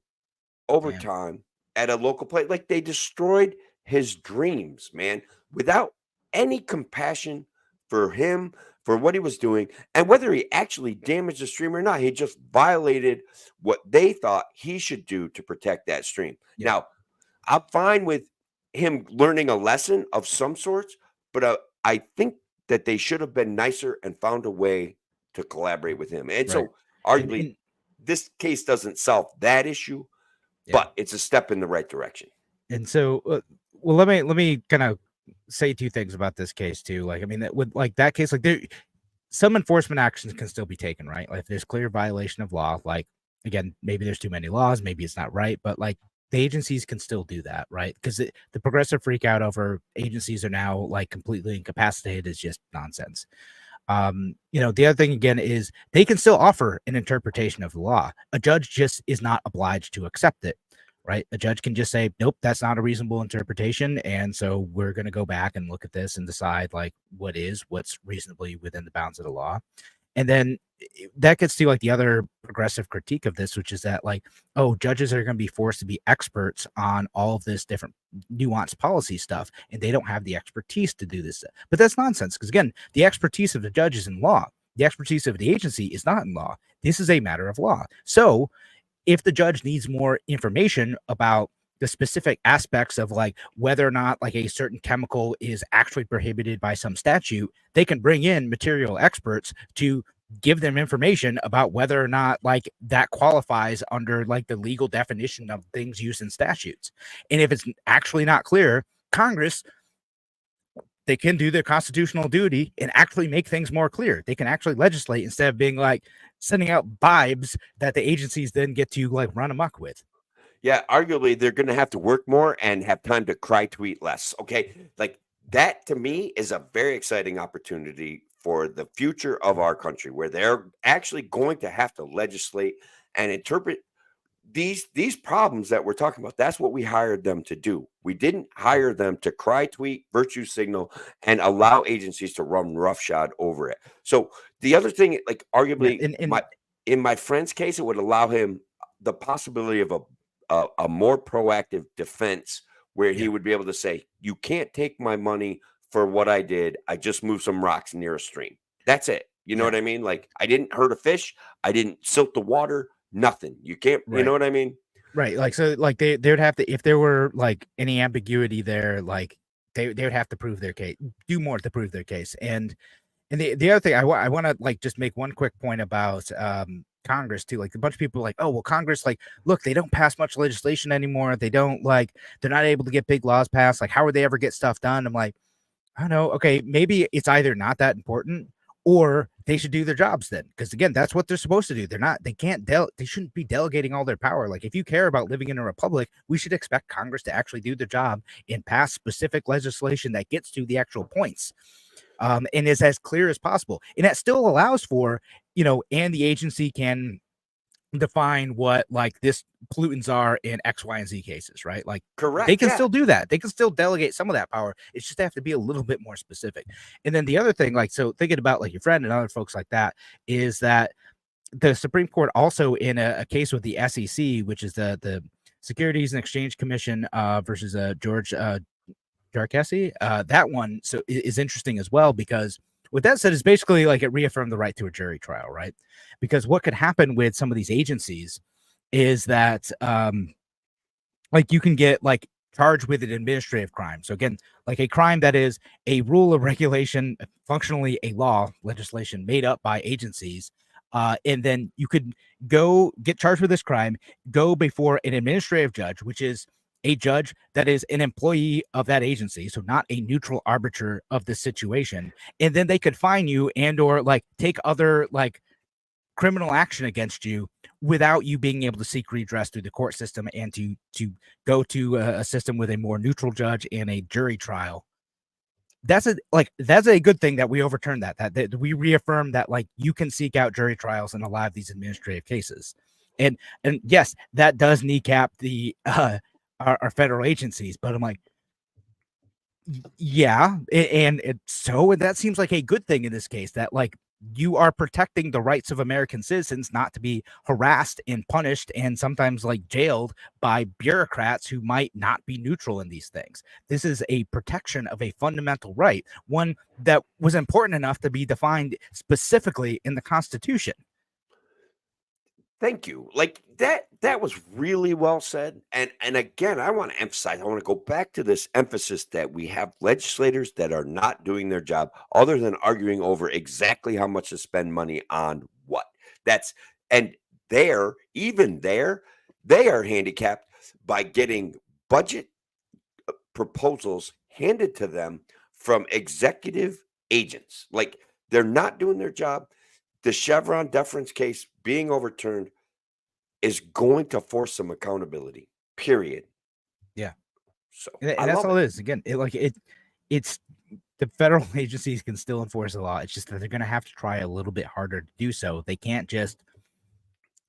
overtime at a local place. Like they destroyed his dreams, man, without any compassion for him, for what he was doing, and whether he actually damaged the stream or not. He just violated what they thought he should do to protect that stream. Yeah. Now, I'm fine with him learning a lesson of some sorts, but I think that they should have been nicer and found a way to collaborate with him. And so, arguably, this case doesn't solve that issue, but it's a step in the right direction. And so, well, let me kind of say two things about this case too. Like, I mean, with like that case, like some enforcement actions can still be taken, right? Like, if there's clear violation of law, like again, maybe there's too many laws, maybe it's not right, but like the agencies can still do that, right? Because the progressive freak out over agencies are now like completely incapacitated is just nonsense. The other thing again is they can still offer an interpretation of the law. A judge just is not obliged to accept it, right? A judge can just say, nope, that's not a reasonable interpretation. And so we're going to go back and look at this and decide like what's reasonably within the bounds of the law. And then that gets to like the other progressive critique of this, which is that like, oh, judges are going to be forced to be experts on all of this different nuanced policy stuff, and they don't have the expertise to do this. But that's nonsense, because again, the expertise of the judge is in law. The expertise of the agency is not in law. This is a matter of law. So if the judge needs more information about the specific aspects of like whether or not like a certain chemical is actually prohibited by some statute, they can bring in material experts to give them information about whether or not like that qualifies under like the legal definition of things used in statutes. And if it's actually not clear, Congress, they can do their constitutional duty and actually make things more clear. They can actually legislate instead of being like sending out vibes that the agencies then get to like run amok with. Yeah, arguably they're going to have to work more and have time to cry tweet less. Okay, like that to me is a very exciting opportunity for the future of our country, where they're actually going to have to legislate and interpret these problems that we're talking about. That's what we hired them to do. We didn't hire them to cry tweet, virtue signal, and allow agencies to run roughshod over it. So the other thing, like arguably, in my friend's case, it would allow him the possibility of a more proactive defense, where he would be able to say, you can't take my money for what I did. I just moved some rocks near a stream. That's it. You know what I mean? Like, I didn't hurt a fish. I didn't silt the water. Nothing. You can't, you know what I mean? Right. Like, so like they would have to, if there were like any ambiguity there, like they would have to prove their case, do more to prove their case. And the other thing I want to like just make one quick point about Congress too. Like a bunch of people are like, oh, well, Congress, like, look, they don't pass much legislation anymore. They don't like, they're not able to get big laws passed. Like, how would they ever get stuff done? I'm like, I don't know. Okay, maybe it's either not that important or they should do their jobs then, because again, that's what they're supposed to do. They shouldn't be delegating all their power. Like, if you care about living in a republic, we should expect Congress to actually do their job and pass specific legislation that gets to the actual points, and is as clear as possible. And that still allows for, and the agency can define what like this pollutants are in X, Y, and Z cases, right? Like, Correct. they can still do that. They can still delegate some of that power. It's just they have to be a little bit more specific. And then the other thing, like, so thinking about like your friend and other folks like that, is that the Supreme Court also in a case with the SEC, which is the Securities and Exchange Commission versus George Jarkessi, that one is interesting as well, because what that said is basically like it reaffirmed the right to a jury trial, right? Because what could happen with some of these agencies is that like you can get like charged with an administrative crime. So again, like a crime that is a rule of regulation, functionally a law, legislation made up by agencies. And then you could go get charged with this crime, go before an administrative judge, which is a judge that is an employee of that agency, so not a neutral arbiter of the situation. And then they could fine you and or like take other like criminal action against you without you being able to seek redress through the court system, and to go to a system with a more neutral judge and a jury trial. That's a good thing that we overturned that we reaffirmed that like you can seek out jury trials in a lot of these administrative cases. And yes, that does kneecap the our federal agencies, but I'm like, yeah, and that seems like a good thing in this case, that like you are protecting the rights of American citizens not to be harassed and punished and sometimes like jailed by bureaucrats who might not be neutral in these things. This is a protection of a fundamental right, one that was important enough to be defined specifically in the Constitution. Thank you. Like that was really well said. And again, I want to emphasize, I want to go back to this emphasis that we have legislators that are not doing their job other than arguing over exactly how much to spend money on what. They are handicapped by getting budget proposals handed to them from executive agents. Like, they're not doing their job. The Chevron deference case being overturned is going to force some accountability, period. Yeah. So and that's all it is. Again, it's the federal agencies can still enforce the law. It's just that they're going to have to try a little bit harder to do so. They can't just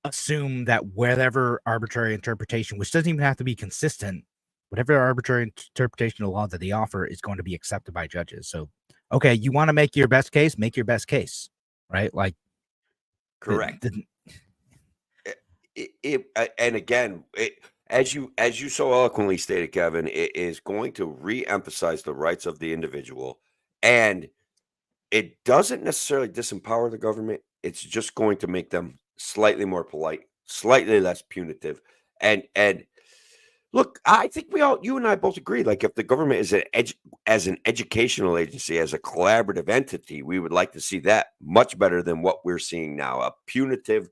assume that whatever arbitrary interpretation, which doesn't even have to be consistent, whatever arbitrary interpretation of law that they offer is going to be accepted by judges. So, okay, you want to make your best case, make your best case, right? Like, correct. And again, as you so eloquently stated, Kevin, it is going to re-emphasize the rights of the individual, and it doesn't necessarily disempower the government. It's just going to make them slightly more polite, slightly less punitive. And look, I think you and I both agree. Like, if the government is as an educational agency, as a collaborative entity, we would like to see that much better than what we're seeing now, a punitive,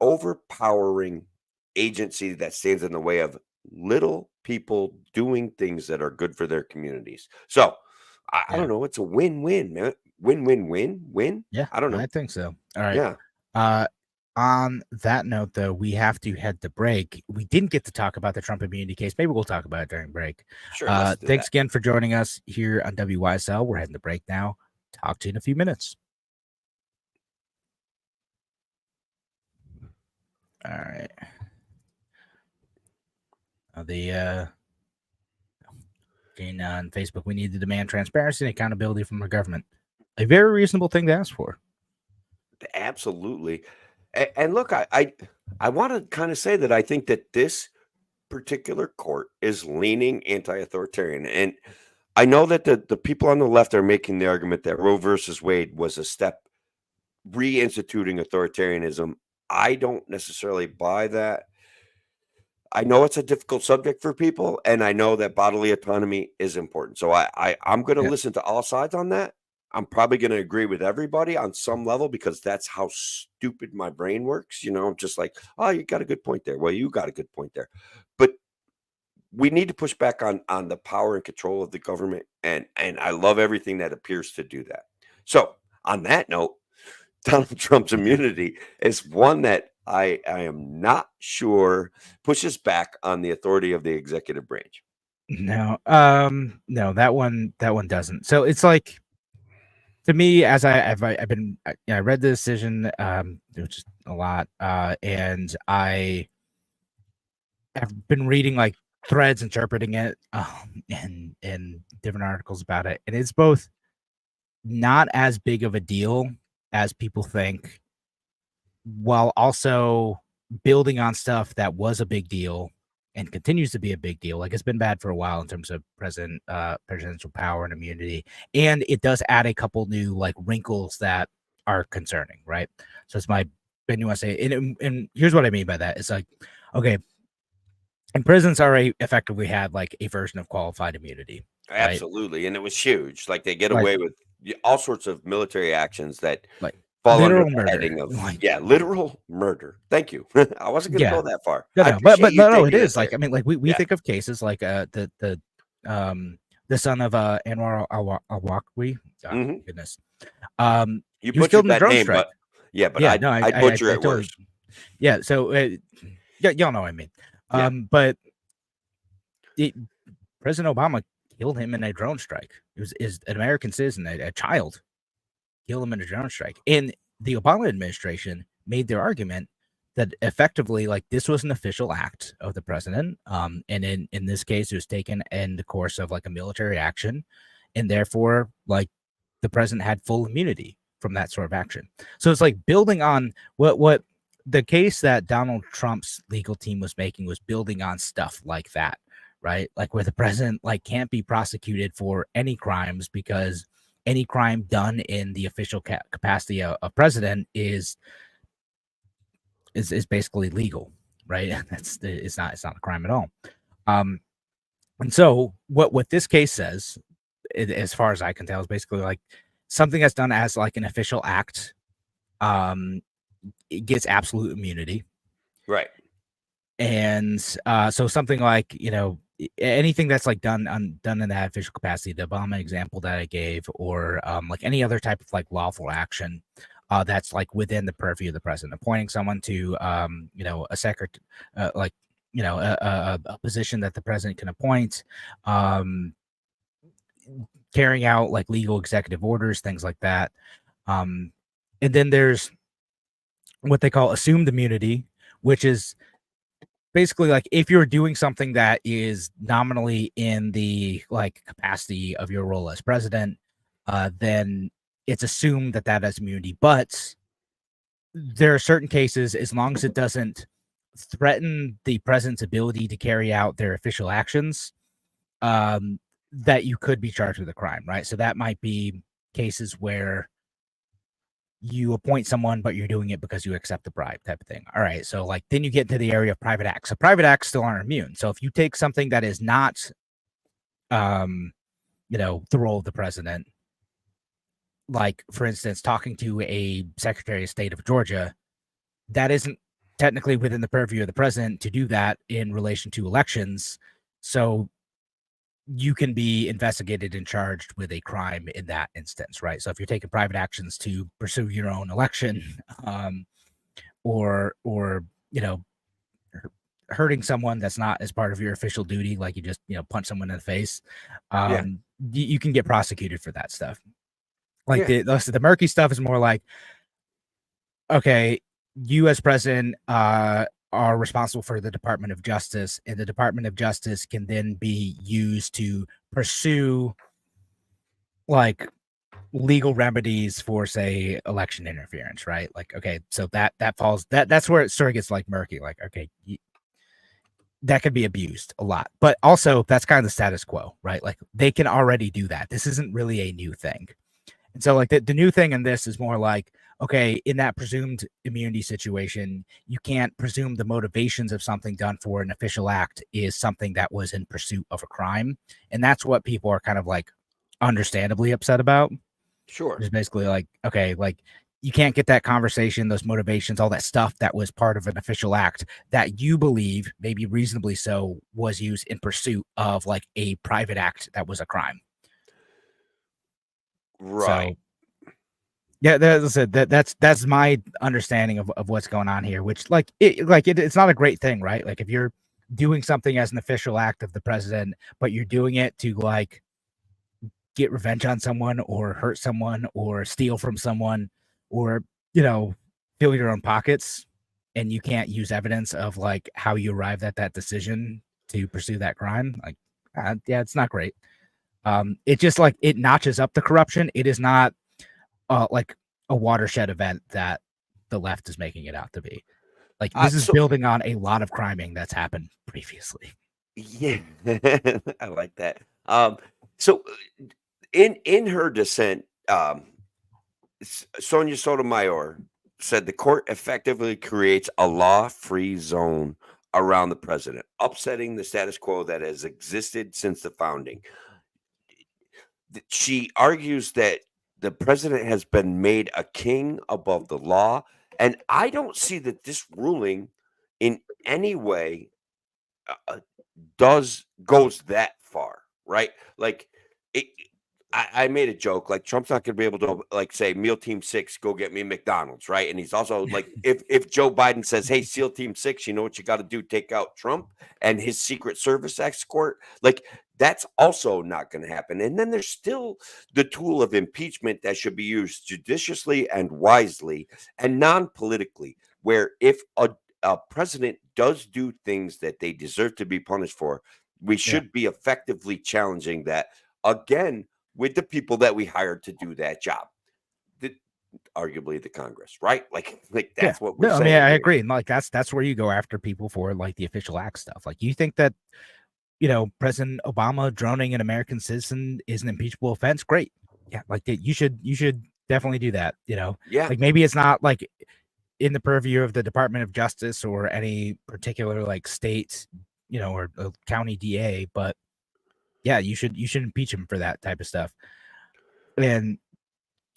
overpowering agency that stands in the way of little people doing things that are good for their communities. So I don't know. It's a win-win, man. Win. Yeah, I don't know. I think so. All right. Yeah. On that note, though, we have to head to break. We didn't get to talk about the Trump immunity case. Maybe we'll talk about it during break. Sure. Thanks again for joining us here on WYSL. We're heading to break now. Talk to you in a few minutes. All right. On Facebook, we need to demand transparency and accountability from our government. A very reasonable thing to ask for. Absolutely. And look, I want to kind of say that I think that this particular court is leaning anti-authoritarian. And I know that the people on the left are making the argument that Roe versus Wade was a step reinstituting authoritarianism. I don't necessarily buy that. I know it's a difficult subject for people, and I know that bodily autonomy is important. So I'm going to listen to all sides on that. I'm probably going to agree with everybody on some level, because that's how stupid my brain works. I'm just like, oh, you got a good point there. Well, you got a good point there. But we need to push back on the power and control of the government. And I love everything that appears to do that. So on that note, Donald Trump's immunity is one that I am not sure pushes back on the authority of the executive branch. No, no, that one doesn't. So it's like, to me, as I've been, I read the decision, which is a lot, and I have been reading like threads interpreting it, and different articles about it, and it's both not as big of a deal as people think, while also building on stuff that was a big deal and continues to be a big deal. Like, it's been bad for a while in terms of presidential power and immunity, and it does add a couple new like wrinkles that are concerning, right? So it's my opinion. I say, and here's what I mean by that. It's like, okay, and prisons already effectively had like a version of qualified immunity, right? Absolutely, and it was huge. Like, they get Like, away with all sorts of military actions that like fall under literal the murder, heading of like, literal murder. Thank you. I wasn't going to yeah. go that far. No, I no, but appreciate you no, it taking is it like, there. I mean, like we Yeah. think of cases like the son of Anwar al-Awlaki. Mhm. Goodness, You he was killed butchered in a that drone name, strike. but yeah, but Yeah, no, I'd butcher it totally, worse. yeah. So yeah, y'all know what I mean. Yeah. But President Obama killed him in a drone strike. It was is an American citizen, a child, killed him in a drone strike, and the Obama administration made their argument that effectively, like, this was an official act of the president, and in this case, it was taken in the course of like a military action, and therefore, like, the president had full immunity from that sort of action. So it's like building on what the case that Donald Trump's legal team was making was building on stuff like that, right? Like, where the president like can't be prosecuted for any crimes because any crime done in the official capacity of president is basically legal, right? It's not a crime at all. And so what this case says, as far as I can tell, is basically like something that's done as like an official act, it gets absolute immunity. Right. And so something like, anything that's like done in that official capacity, the Obama example that I gave, or like any other type of like lawful action that's like within the purview of the president, appointing someone to a secretary, like a position that the president can appoint, carrying out like legal executive orders, things like that. And then there's what they call assumed immunity, which is basically like if you're doing something that is nominally in the like capacity of your role as president, then it's assumed that that has immunity. But there are certain cases, as long as it doesn't threaten the president's ability to carry out their official actions, that you could be charged with a crime, right? So that might be cases where you appoint someone, but you're doing it because you accept the bribe, type of thing. All right. So like then you get into the area of private acts. So private acts still aren't immune. So if you take something that is not, the role of the president, like for instance, talking to a Secretary of State of Georgia, that isn't technically within the purview of the president to do that in relation to elections. So you can be investigated and charged with a crime in that instance, right? So if you're taking private actions to pursue your own election, or hurting someone that's not as part of your official duty, like you just punch someone in the face, you can get prosecuted for that stuff. Like the murky stuff is more like, okay, you as president are responsible for the Department of Justice, and the Department of Justice can then be used to pursue like legal remedies for, say, election interference, right? Like, okay, so that falls, that's where it sort of gets like murky. Like, okay, that could be abused a lot, but also that's kind of the status quo, right? Like they can already do that. This isn't really a new thing. And so like the new thing in this is more like, okay, in that presumed immunity situation, you can't presume the motivations of something done for an official act is something that was in pursuit of a crime. And that's what people are kind of like understandably upset about. Sure. It's basically like, okay, like you can't get that conversation, those motivations, all that stuff that was part of an official act that you believe, maybe reasonably so, was used in pursuit of like a private act that was a crime. Right. Yeah, that's my understanding of what's going on here. Which it's not a great thing, right? Like if you're doing something as an official act of the president, but you're doing it to like get revenge on someone or hurt someone or steal from someone or fill your own pockets, and you can't use evidence of like how you arrived at that decision to pursue that crime. Like, yeah, it's not great. It just like it notches up the corruption. It is not like a watershed event that the left is making it out to be. Like this is building on a lot of criming that's happened previously. Yeah, I like that. So in her dissent, Sonia Sotomayor said the court effectively creates a law-free zone around the president, upsetting the status quo that has existed since the founding. She argues that the president has been made a king above the law, and I don't see that this ruling in any way goes that far, right? Like it, I made a joke like Trump's not going to be able to like say Meal Team 6 go get me McDonald's, right? And he's also like if Joe Biden says, "Hey, SEAL Team 6, you know what you got to do? Take out Trump and his Secret Service escort." Like that's also not going to happen. And then there's still the tool of impeachment that should be used judiciously and wisely and non-politically, where if a president does do things that they deserve to be punished for, we should be effectively challenging that again with the people that we hired to do that job. Arguably the Congress, right? Like that's what we're saying. I mean, I agree. And like that's where you go after people for like the official act stuff. Like you think that President Obama drowning an American citizen is an impeachable offense? Great. Yeah, like you should definitely do that. Yeah. Like maybe it's not like in the purview of the Department of Justice or any particular like state, or a county DA, but yeah, you should impeach him for that type of stuff. And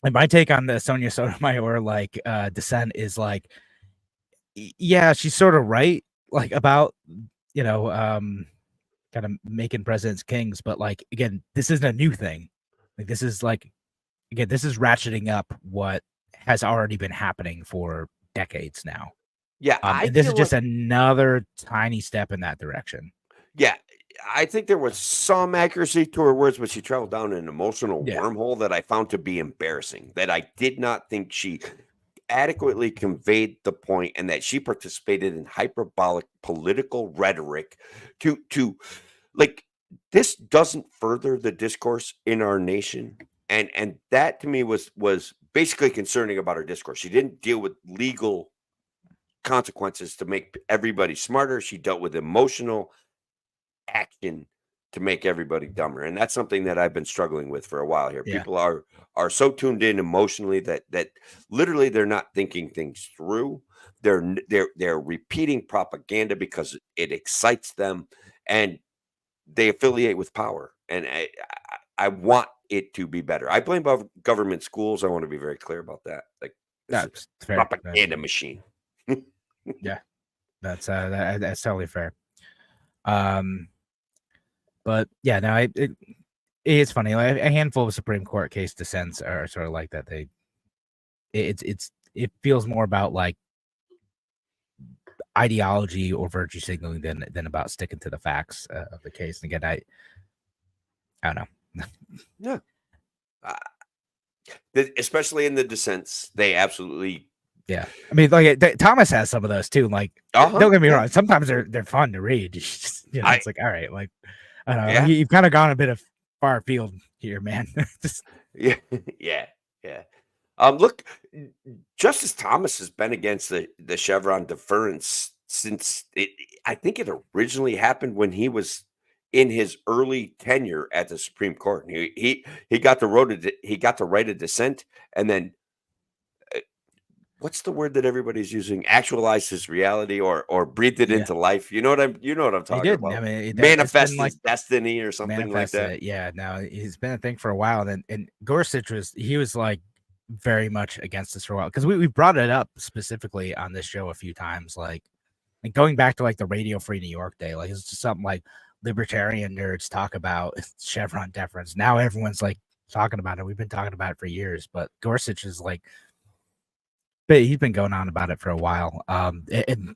my take on the Sonia Sotomayor like dissent is like, yeah, she's sort of right, like about kind of making presidents kings, but like again, this isn't a new thing. Like this is ratcheting up what has already been happening for decades now. Yeah, and this is just another tiny step in that direction. Yeah, I think there was some accuracy to her words, but she traveled down an emotional wormhole that I found to be embarrassing, that I did not think she adequately conveyed the point, and that she participated in hyperbolic political rhetoric to like this doesn't further the discourse in our nation. And that to me was basically concerning about her discourse. She didn't deal with legal consequences to make everybody smarter. She dealt with emotional action to make everybody dumber, and that's something that I've been struggling with for a while here. People are so tuned in emotionally that literally they're not thinking things through. They're repeating propaganda because it excites them, and they affiliate with power. And I want it to be better. I blame government schools. I want to be very clear about that. Like that's fair. Propaganda machine. Yeah, that's totally fair. But yeah, no, it's funny. Like a handful of Supreme Court case dissents are sort of like that. It feels more about like ideology or virtue signaling than about sticking to the facts of the case. And again, I don't know. Yeah, especially in the dissents, they absolutely. Yeah, I mean, like Thomas has some of those too. Like, don't get me wrong. Sometimes they're fun to read. It's like, all right, like. I don't know. Yeah. You've kind of gone a bit of far field here, man. Yeah. Look, Justice Thomas has been against the Chevron deference since I think it originally happened when he was in his early tenure at the Supreme Court. He got to write a dissent, and then what's the word that everybody's using? Actualize his reality or breathe it into life. You know what I'm talking about. I mean, manifest his destiny or something like that. Yeah, no, it's been a thing for a while. And Gorsuch was like very much against this for a while, because we brought it up specifically on this show a few times, like going back to like the Radio Free New York day. Like it's just something like libertarian nerds talk about Chevron deference. Now everyone's like talking about it. We've been talking about it for years, but Gorsuch is like, but he's been going on about it for a while. And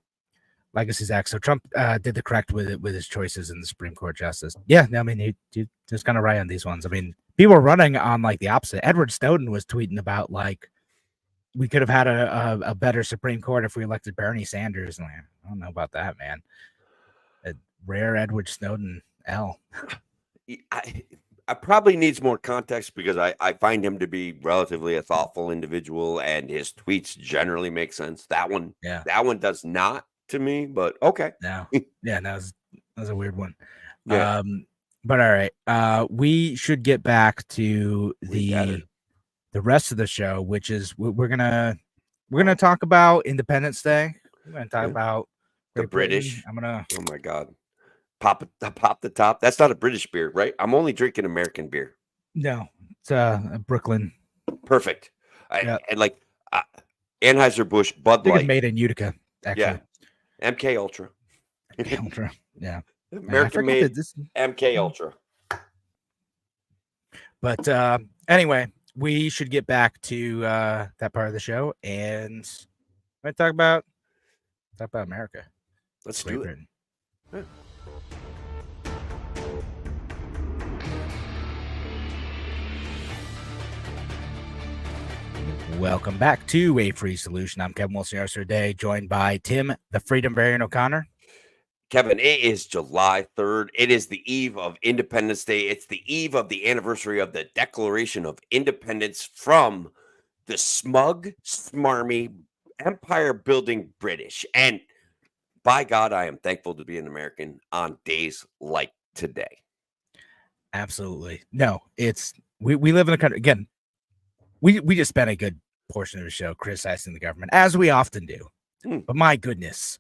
Legacy's Act. So Trump did the correct with his choices in the Supreme Court justice. Yeah, no, I mean, he just kind of right on these ones. I mean, people are running on like the opposite. Edward Snowden was tweeting about like we could have had a better Supreme Court if we elected Bernie Sanders. And I don't know about that, man. A rare Edward Snowden L. I probably needs more context because I find him to be relatively a thoughtful individual, and his tweets generally make sense. That one does not to me, but okay. No, yeah, that was a weird one. Yeah. But all right, we should get back to the rest of the show, which is we're gonna talk about Independence Day. We're gonna talk about the British. Oh my God. Pop the top. That's not a British beer, right? I'm only drinking American beer. No, it's a Brooklyn. Perfect. And like Anheuser-Busch, Bud Light. Made in Utica, actually. Yeah. MK Ultra. MK Ultra. Yeah. American made MK Ultra. But anyway, we should get back to that part of the show, and we're gonna talk about America. Let's do it. Yeah. Welcome back to A Free Solution. I'm Kevin Wilson, your host today, joined by Tim, the Freedom Variant O'Connor. Kevin, it is July 3rd. It is the eve of Independence Day. It's the eve of the anniversary of the Declaration of Independence from the smug, smarmy, empire-building British. And by God, I am thankful to be an American on days like today. Absolutely. No, it's we live in a country, again, we just spent a good portion of the show criticizing the government, as we often do. But my goodness,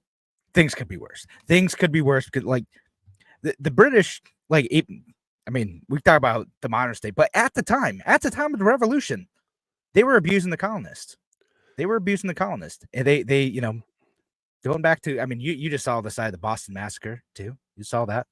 things could be worse. Things could be worse because, like, the British, like, I mean, we talk about the modern state, but at the time of the revolution, they were abusing the colonists. And they you know, going back to, I mean, you just saw the side of the Boston Massacre too. You saw that?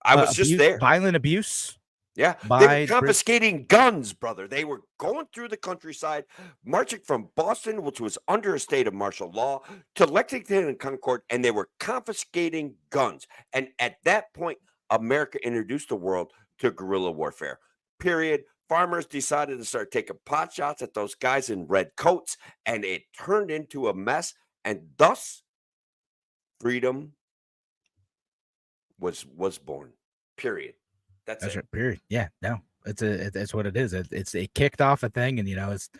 I was just there. Violent abuse. Yeah, they were confiscating guns, brother. They were going through the countryside, marching from Boston, which was under a state of martial law, to Lexington and Concord, and they were confiscating guns. And at that point, America introduced the world to guerrilla warfare. Period. Farmers decided to start taking pot shots at those guys in red coats, and it turned into a mess. And thus, freedom was born. Period. That's it. Right, period. Yeah, no, it's what it is. It kicked off a thing, and you know, it's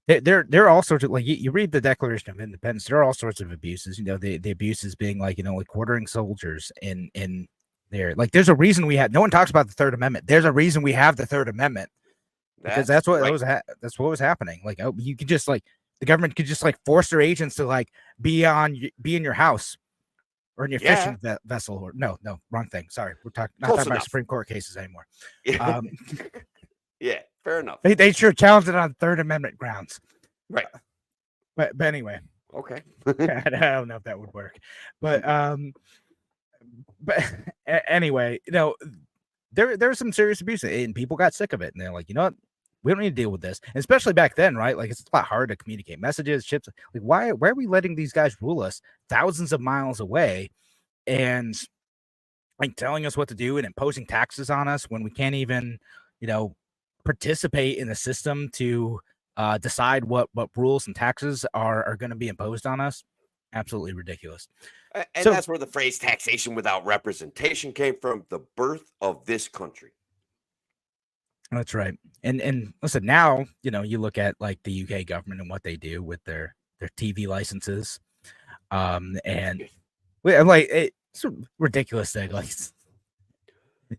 there are all sorts of, like, you read the Declaration of Independence, there are all sorts of abuses. You know, the abuses being like, you know, like quartering soldiers in there. Like, there's a reason no one talks about the Third Amendment. There's a reason we have the Third Amendment, because that's what was happening. Like, you could just, like, the government could just, like, force their agents to, like, be in your house or in your fishing vessel, or no, wrong thing. Sorry, we're not talking about Supreme Court cases anymore. Yeah, fair enough. They sure challenged it on Third Amendment grounds, right? But anyway, okay. I don't know if that would work, but anyway, you know, there's some serious abuse, and people got sick of it, and they're like, you know what? We don't need to deal with this. And especially back then, right? Like, it's a lot harder to communicate messages, ships. Like, why are we letting these guys rule us thousands of miles away and, like, telling us what to do and imposing taxes on us when we can't even, you know, participate in the system to decide what rules and taxes are going to be imposed on us? Absolutely ridiculous. And that's where the phrase taxation without representation came from, the birth of this country. That's right. And listen, now, you know, you look at, like, the UK government and what they do with their TV licenses. And I'm like, it's a ridiculous thing. Like,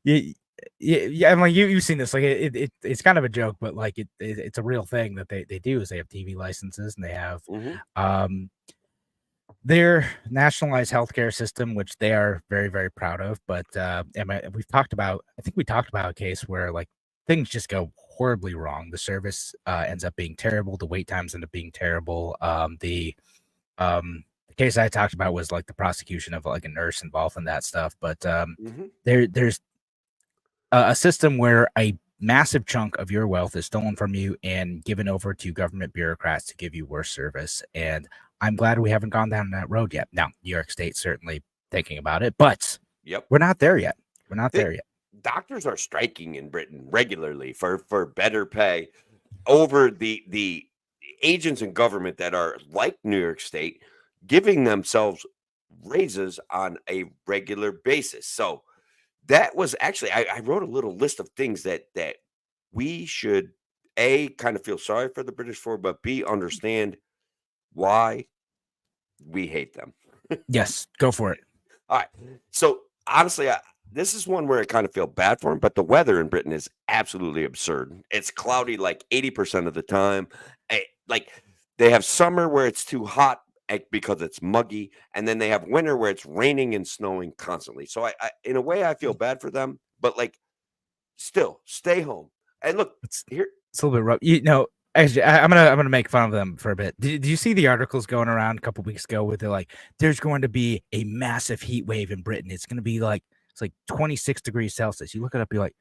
yeah, I'm like, you've seen this. Like, it's kind of a joke, but, like, it's a real thing that they do, is they have TV licenses, and they have their nationalized healthcare system, which they are very, very proud of. But I think we talked about a case where, like, things just go horribly wrong. The service ends up being terrible. The wait times end up being terrible. The case I talked about was, like, the prosecution of, like, a nurse involved in that stuff. But there's a system where massive chunk of your wealth is stolen from you and given over to government bureaucrats to give you worse service. And I'm glad we haven't gone down that road yet. Now, New York State certainly thinking about it, but we're not there yet. We're not there yet. Doctors are striking in Britain regularly for better pay over the agents in government that are like New York State, giving themselves raises on a regular basis. So that was actually, I wrote a little list of things that we should A, kind of feel sorry for the British for, but B, understand why we hate them. Yes, go for it. All right. So honestly, this is one where I kind of feel bad for them, but the weather in Britain is absolutely absurd. It's cloudy like 80% of the time. Like they have summer where it's too hot because it's muggy, and then they have winter where it's raining and snowing constantly. So I in a way, I feel bad for them, but like still stay home. And look, It's here, a little bit rough. You know, actually, I'm gonna make fun of them for a bit. Did you see the articles going around a couple weeks ago where they're like, there's going to be a massive heat wave in Britain. It's going to be like, it's like 26 degrees Celsius. You look it up, you're like,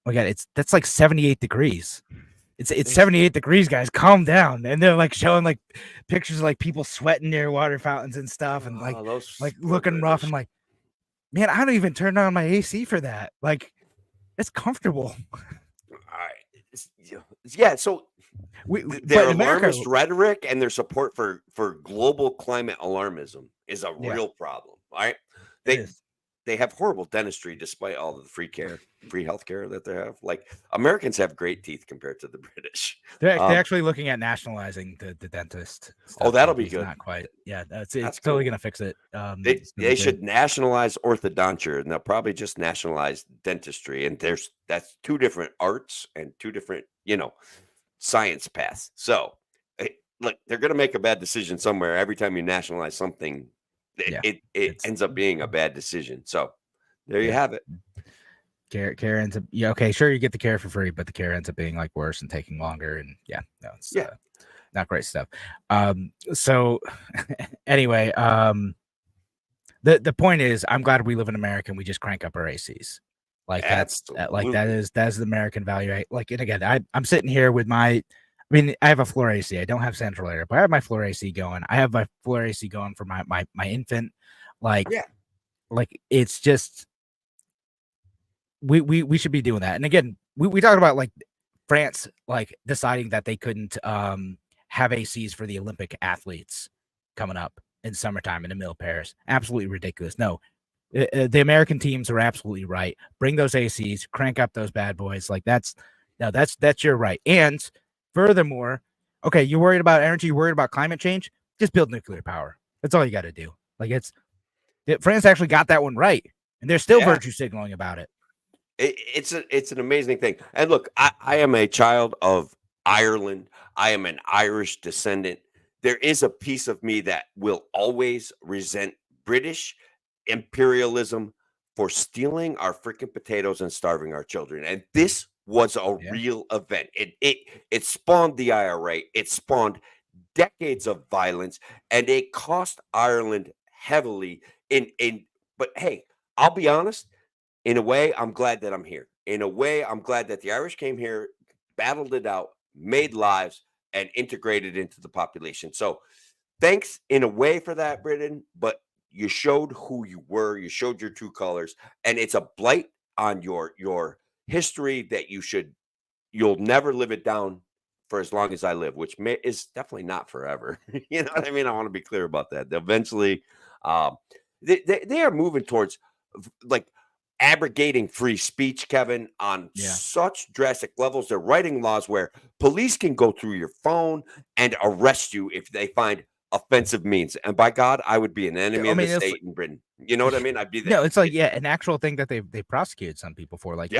oh my God, that's like 78 degrees. It's 78 degrees, guys. Calm down. And they're like showing like pictures of like people sweating near water fountains and stuff, and like looking rough. And like, man, I don't even turn on my AC for that. Like, it's comfortable. all right. Yeah. So their alarmist rhetoric and their support for global climate alarmism is a real problem. All right. They have horrible dentistry despite all of the free healthcare that they have. Like Americans have great teeth compared to the British. They're actually looking at nationalizing the dentist. Oh, that'll be good. Not quite. Yeah, it's totally gonna fix it. They should nationalize orthodonture, and they'll probably just nationalize dentistry. And that's two different arts and two different, science paths. So look, they're gonna make a bad decision somewhere. Every time you nationalize something, it ends up being a bad decision. So there you have it. Care ends up, okay, sure, you get the care for free, but the care ends up being like worse and taking longer, and it's not great stuff. So anyway, the point is, I'm glad we live in America and we just crank up our ACs. Like that's the American value. And again, I'm sitting here with I have a floor AC. I don't have central air, but I have my floor AC going. I have my floor AC going for my infant. Like it's just, we should be doing that. And again, we talked about like France, like deciding that they couldn't have ACs for the Olympic athletes coming up in summertime in the middle of Paris. Absolutely ridiculous. No, the American teams are absolutely right. Bring those ACs, crank up those bad boys. Like that's your right. And furthermore, okay, you're worried about energy, you're worried about climate change, just build nuclear power. That's all you got to do. Like France actually got that one right, and they're still virtue signaling about it. It's an amazing thing. And look, I am a child of Ireland. I am an Irish descendant. There is a piece of me that will always resent British imperialism for stealing our freaking potatoes and starving our children. And this was a real event. It spawned the IRA. It spawned decades of violence, and it cost Ireland heavily but hey, I'll be honest, in a way, I'm glad that I'm here. In a way, I'm glad that the Irish came here, battled it out, made lives, and integrated into the population. So thanks in a way for that, Britain, but you showed who you were. You showed your true colors, and it's a blight on your history that you'll never live it down for as long as I live, which is definitely not forever. You know what I mean? I want to be clear about that. Eventually, they are moving towards like abrogating free speech, Kevin, on such drastic levels. They're writing laws where police can go through your phone and arrest you if they find offensive means. And by God, I would be an enemy of the state in Britain. You know what I mean? I'd be there. No, it's like an actual thing that they prosecuted some people for. Like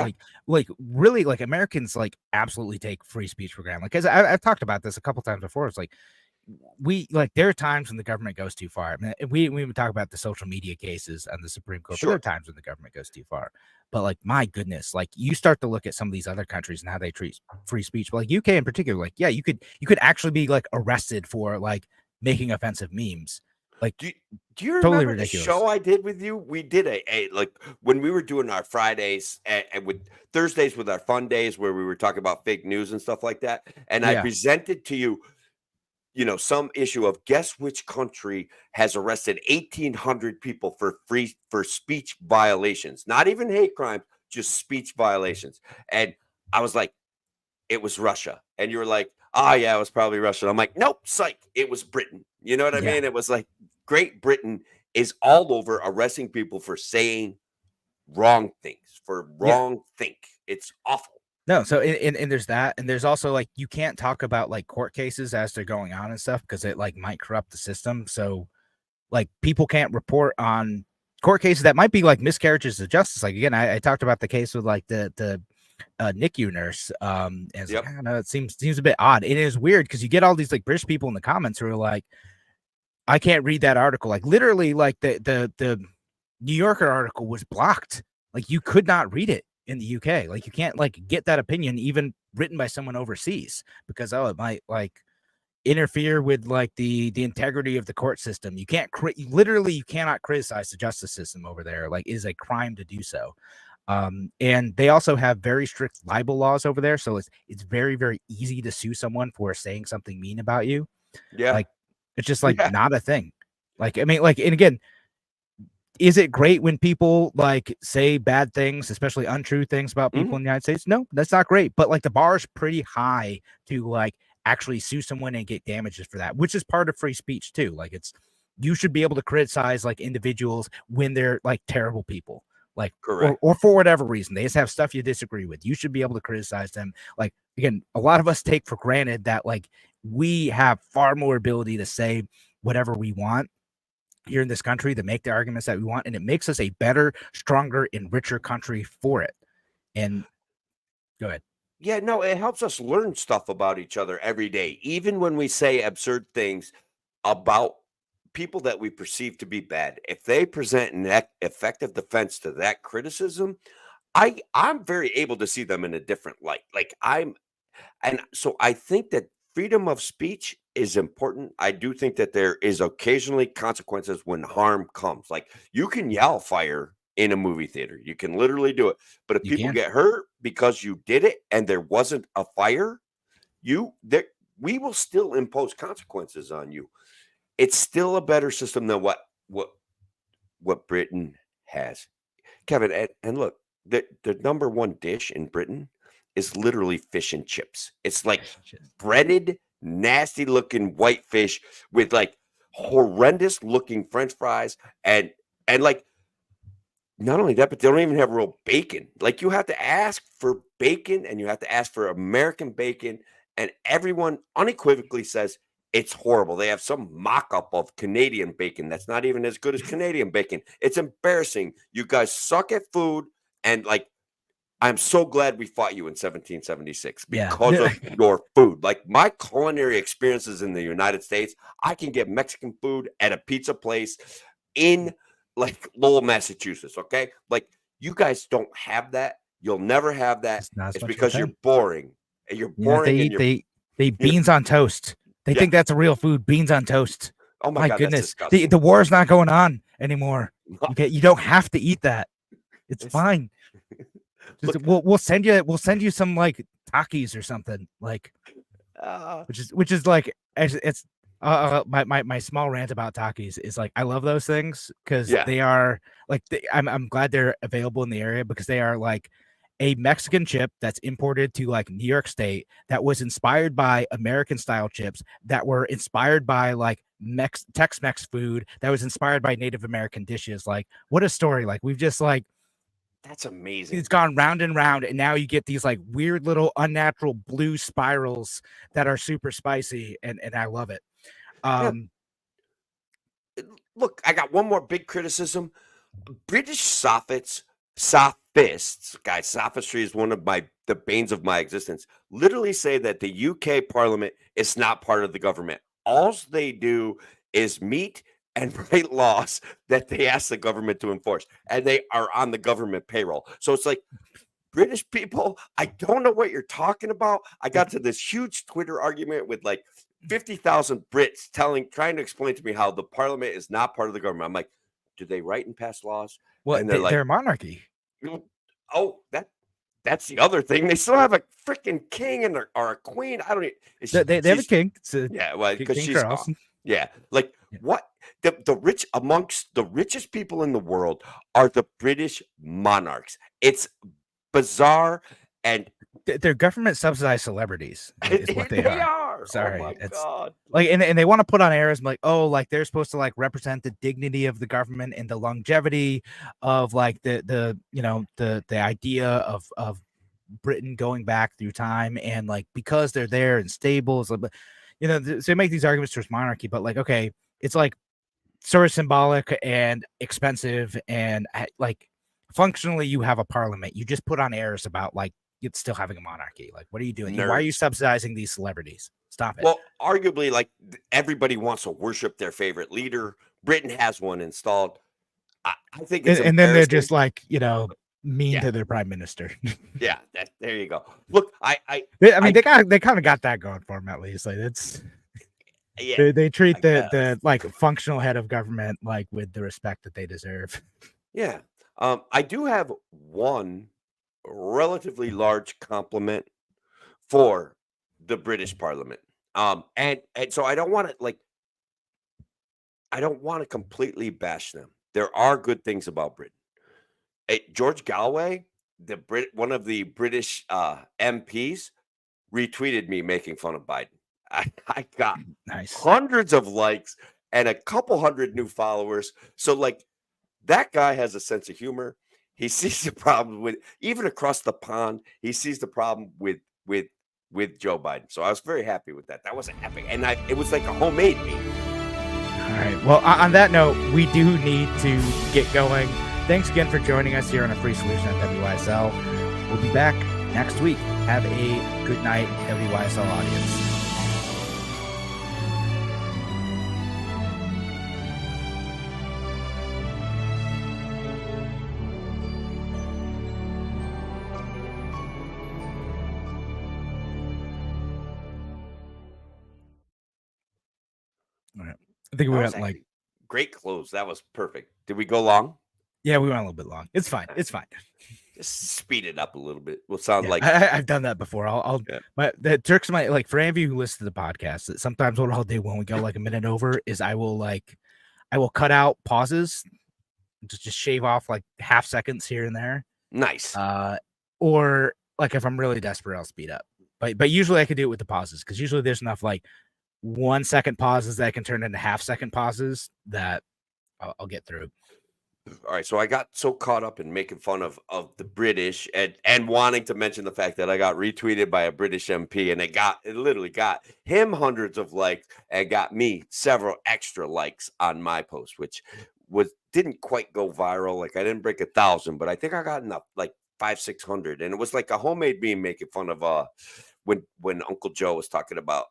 really, like Americans like absolutely take free speech for granted. Like, because I've talked about this a couple times before. It's like there are times when the government goes too far. I mean, we even talk about the social media cases and the Supreme Court. Sure. There are times when the government goes too far. But like, my goodness, like you start to look at some of these other countries and how they treat free speech. But like UK in particular, like you could actually be like arrested for like making offensive memes. Like, Do you totally remember the ridiculous. show I did with you? We did a like when we were doing our Fridays and with Thursdays with our fun days where we were talking about fake news and stuff like that. And I Yeah. presented to you, some issue of guess which country has arrested 1,800 people for speech violations, not even hate crimes, just speech violations. And I was like, it was Russia. And you were like, oh, yeah, it was probably Russia. I'm like, nope, psych. It was Britain. You know what I Yeah. mean? It was like Great Britain is all over arresting people for saying wrong things, for wrong think. It's awful. No, so and there's that, and there's also like you can't talk about like court cases as they're going on and stuff because it like might corrupt the system. So like people can't report on court cases that might be like miscarriages of justice. Like again, I talked about the case with like the NICU nurse. And it's like, I don't know, it seems a bit odd. It is weird because you get all these like British people in the comments who are like, I can't read that article. Like literally, like the New Yorker article was blocked. Like you could not read it in the UK. Like you can't like get that opinion even written by someone overseas because it might like interfere with like the integrity of the court system. You can't literally you cannot criticize the justice system over there. Like it is a crime to do so. And they also have very strict libel laws over there, so it's very, very easy to sue someone for saying something mean about you. Yeah. Like it's just like not a thing. Like I mean, like, and again, is it great when people like say bad things, especially untrue things about people in the United States? No, that's not great. But like the bar is pretty high to like actually sue someone and get damages for that, which is part of free speech too. Like you should be able to criticize like individuals when they're like terrible people. Like, or for whatever reason, they just have stuff you disagree with. You should be able to criticize them. Like, again, a lot of us take for granted that like we have far more ability to say whatever we want here in this country, to make the arguments that we want. And it makes us a better, stronger, and richer country for it. And go ahead. Yeah, no, it helps us learn stuff about each other every day, even when we say absurd things about people that we perceive to be bad. If they present an effective defense to that criticism, I'm very able to see them in a different light. And so I think that freedom of speech is important. I do think that there is occasionally consequences when harm comes. Like you can yell fire in a movie theater. You can literally do it. But if people get hurt because you did it and there wasn't a fire, we will still impose consequences on you. It's still a better system than what Britain has. Kevin, and look, the number one dish in Britain is literally fish and chips. It's like breaded, nasty looking white fish with like horrendous looking French fries and like not only that, but they don't even have real bacon. Like you have to ask for bacon and you have to ask for American bacon, and everyone unequivocally says it's horrible. They have some mock-up of Canadian bacon that's not even as good as Canadian bacon. It's embarrassing. You guys suck at food, and like I'm so glad we fought you in 1776 because of your food. Like my culinary experiences in the United States, I can get Mexican food at a pizza place in like Lowell, Massachusetts. Okay. Like you guys don't have that. You'll never have that. It's because you're boring. And you're boring. They eat beans on toast. They think that's a real food. Beans on toast. Oh my God, goodness. The war's not going on anymore. You don't have to eat that. It's fine. Just, we'll send you some like Takis or something like, which is like it's my small rant about Takis is like I love those things because they are like I'm glad they're available in the area because they are like a Mexican chip that's imported to like New York State that was inspired by American style chips that were inspired by like Tex-Mex food that was inspired by Native American dishes. Like what a story. Like we've just like that's amazing. It's gone round and round, and now you get these like weird little unnatural blue spirals that are super spicy, and I love it. Look, I got one more big criticism. British sophists, guys, sophistry is one of the banes of my existence, literally say that the UK Parliament is not part of the government. All they do is meet and write laws that they ask the government to enforce, and they are on the government payroll. So it's like, British people, I don't know what you're talking about. I got to this huge Twitter argument with like 50,000 Brits trying to explain to me how the parliament is not part of the government. I'm like, do they write and pass laws? Well, And they're like, they're a monarchy. oh, that's the other thing. They still have a freaking king or a queen. I don't even. They have a king. Yeah, well, because King she's Charles. gone. Yeah, like Yeah. what? The rich amongst the richest people in the world are the British monarchs. It's bizarre, and They're government subsidized celebrities. Is what they are. Sorry, oh my God. Like, and they want to put on airs like, oh, like they're supposed to like represent the dignity of the government and the longevity of like the idea of Britain going back through time, and like because they're there and stable, so they make these arguments towards monarchy, but like, okay, it's like sort of symbolic and expensive, and like functionally you have a parliament. You just put on airs about like it's still having a monarchy. Like, what are you doing? Why are you subsidizing these celebrities? Stop it. Well, arguably, like everybody wants to worship their favorite leader. Britain has one installed. I think it's and then they're just like, mean to their prime minister. Yeah, there you go. Look, I mean, they kind of got that going for them, at least. Like it's they treat the like functional head of government like with the respect that they deserve. Yeah. I do have one relatively large compliment for the British Parliament. And so I don't want to completely bash them. There are good things about Britain. George Galway, one of the British MPs, retweeted me making fun of Biden. I got hundreds of likes and a couple hundred new followers. So like that guy has a sense of humor. He sees the problem with, even across the pond, he sees the problem with Joe Biden. So I was very happy with that. That was epic. And it was like a homemade meme. All right. Well, on that note, we do need to get going. Thanks again for joining us here on A Free Solution at WYSL. We'll be back next week. Have a good night, WYSL audience. All right. I think we went like great close. That was perfect. Did we go long? Yeah, we went a little bit long. It's fine. It's fine. Just speed it up a little bit. We'll sound like I've done that before. The Turks might like, for any of you who listen to the podcast, that sometimes what I'll do when we go like a minute over is I will cut out pauses, just shave off like half seconds here and there. Nice. Or like if I'm really desperate, I'll speed up. But usually I can do it with the pauses, because usually there's enough like 1 second pauses that I can turn into half-second pauses that I'll get through. All right, so I got so caught up in making fun of the British and wanting to mention the fact that I got retweeted by a British MP, and it literally got him hundreds of likes and got me several extra likes on my post, which didn't quite go viral. Like I didn't break 1,000, but I think I got enough, like 500-600, and it was like a homemade meme making fun of when Uncle Joe was talking about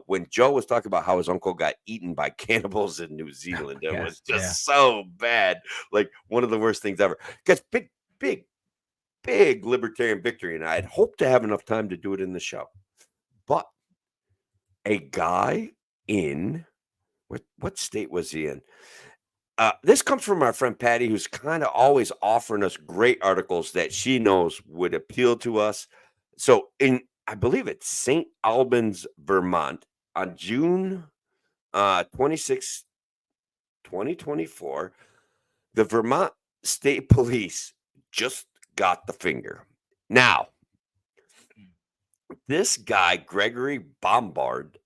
when Joe was talking about how his uncle got eaten by cannibals in New Zealand. It was just so bad. Like one of the worst things ever. Because big libertarian victory. And I had hoped to have enough time to do it in the show. But a guy in, what state was he in? This comes from our friend Patty, who's kind of always offering us great articles that she knows would appeal to us. So I believe it's St. Albans, Vermont, on June 26, 2024, the Vermont State Police just got the finger. Now, this guy, Gregory Bombard,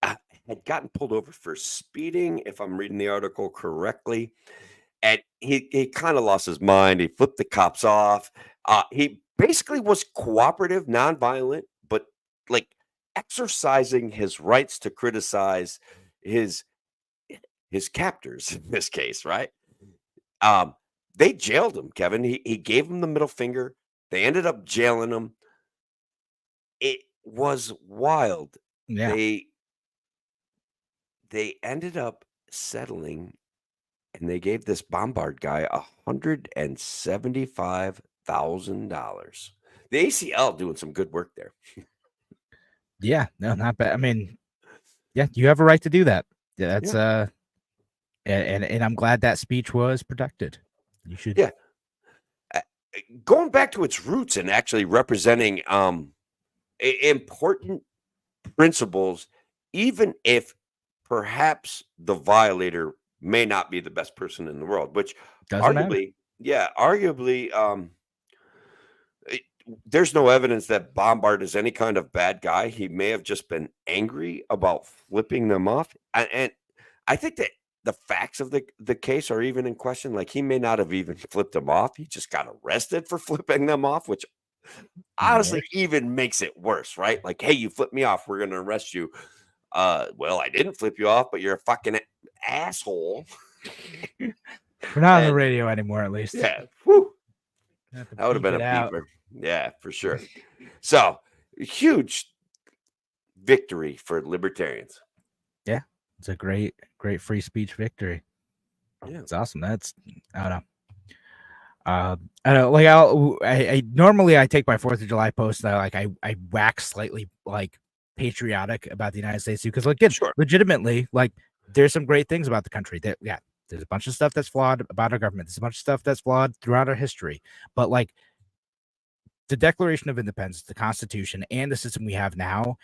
had gotten pulled over for speeding, if I'm reading the article correctly. And he kind of lost his mind. He flipped the cops off. He basically was cooperative, nonviolent, but like exercising his rights to criticize his captors in this case, right? They jailed him, Kevin. He gave him the middle finger. They ended up jailing him. It was wild. Yeah. They ended up settling, and they gave this Bombard guy $175,000. The ACL doing some good work there. Yeah, no, not bad. I mean, Yeah, you have a right to do that. That's and I'm glad that speech was protected. You should. Yeah. Going back to its roots and actually representing important principles, even if perhaps the violator may not be the best person in the world, which Doesn't matter. arguably, there's no evidence that Bombard is any kind of bad guy. He may have just been angry about flipping them off. And I think that the facts of the case are even in question. Like, he may not have even flipped them off. He just got arrested for flipping them off, which honestly even makes it worse, right? Like, hey, you flipped me off, we're going to arrest you. Well, I didn't flip you off, but you're a fucking asshole. We're not on the radio anymore, at least. Yeah. Whew. That would have been a beeper. Yeah, for sure. So, huge victory for libertarians. Yeah, it's a great free speech victory. Yeah, it's awesome. That's, I don't know. I don't like. I normally I take my 4th of July post and I wax slightly like patriotic about the United States because legitimately, like, there's some great things about the country. That there's a bunch of stuff that's flawed about our government. There's a bunch of stuff that's flawed throughout our history. But like, the Declaration of Independence, the Constitution, and the system we have now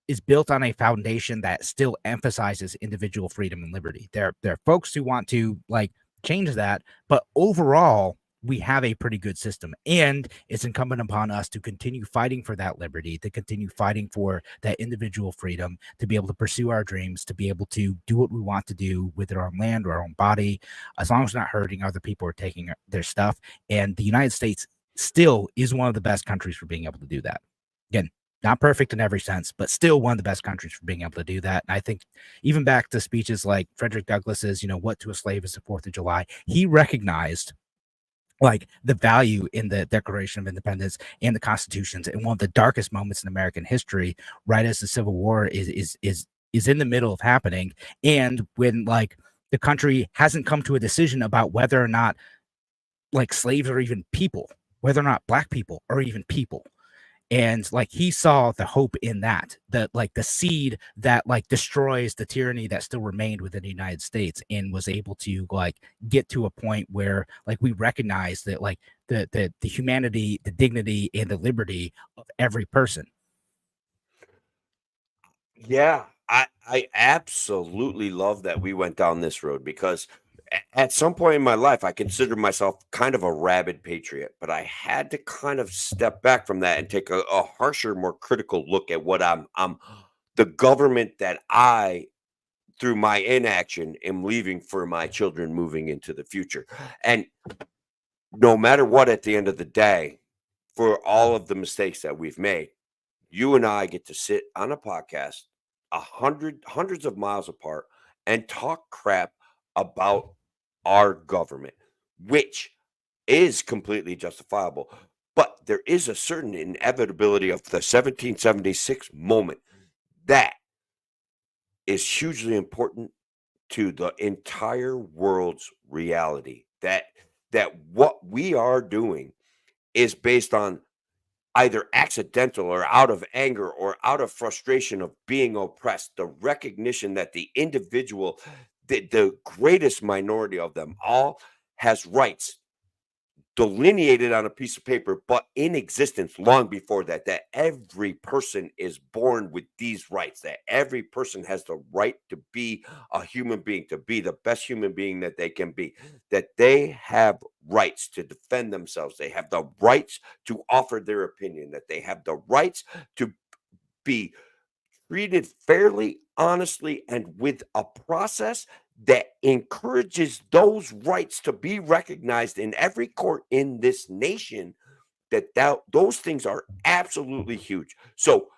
is built on a foundation that still emphasizes individual freedom and liberty. There are folks who want to like change that, but overall, we have a pretty good system, and it's incumbent upon us to continue fighting for that liberty, to continue fighting for that individual freedom, to be able to pursue our dreams, to be able to do what we want to do with our own land or our own body, as long as we're not hurting other people or taking their stuff. And the United States still is one of the best countries for being able to do that. Again, not perfect in every sense, but still one of the best countries for being able to do that. And I think even back to speeches like Frederick Douglass's, what to a slave is the 4th of July, he recognized like the value in the Declaration of Independence and the Constitutions in one of the darkest moments in American history, right as the Civil War is in the middle of happening, and when like the country hasn't come to a decision about whether or not like slaves are even people, whether or not Black people are even people. And like, he saw the hope in that like the seed that like destroys the tyranny that still remained within the United States, and was able to like get to a point where like we recognize that like the humanity, the dignity, and the liberty of every person. Yeah, I absolutely love that we went down this road, because at some point in my life, I considered myself kind of a rabid patriot, but I had to kind of step back from that and take a harsher, more critical look at what I'm the government that I, through my inaction, am leaving for my children moving into the future. And no matter what, at the end of the day, for all of the mistakes that we've made, you and I get to sit on a podcast hundreds of miles apart and talk crap about our government, which is completely justifiable. But there is a certain inevitability of the 1776 moment that is hugely important to the entire world's reality. That what we are doing is based on either accidental or out of anger or out of frustration of being oppressed, the recognition that the individual, the greatest minority of them all, has rights delineated on a piece of paper, but in existence long before that, that every person is born with these rights, that every person has the right to be a human being, to be the best human being that they can be, that they have rights to defend themselves, they have the rights to offer their opinion, that they have the rights to be treated fairly, honestly, and with a process that encourages those rights to be recognized in every court in this nation, those things are absolutely huge. So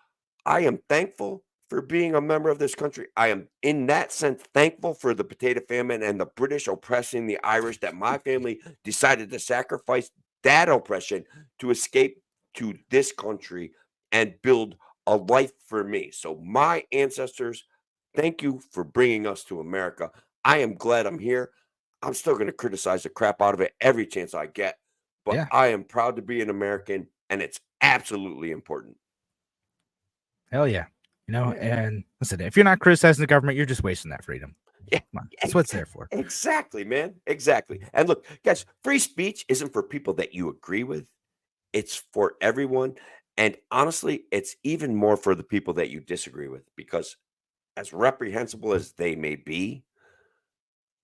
I am thankful for being a member of this country. I am, in that sense, thankful for the potato famine and the British oppressing the Irish, that my family decided to sacrifice that oppression to escape to this country and build a life for me. So my ancestors, thank you for bringing us to America. I am glad I'm here. I'm still going to criticize the crap out of it every chance I get, but Yeah. I am proud to be an American, and it's absolutely important. Hell yeah. You know, and listen, if you're not criticizing the government, you're just wasting that freedom. Yeah, Come on, that's what it's there for. Exactly, man. Exactly. And look, guys, free speech isn't for people that you agree with. It's for everyone. And honestly, it's even more for the people that you disagree with, because as reprehensible as they may be,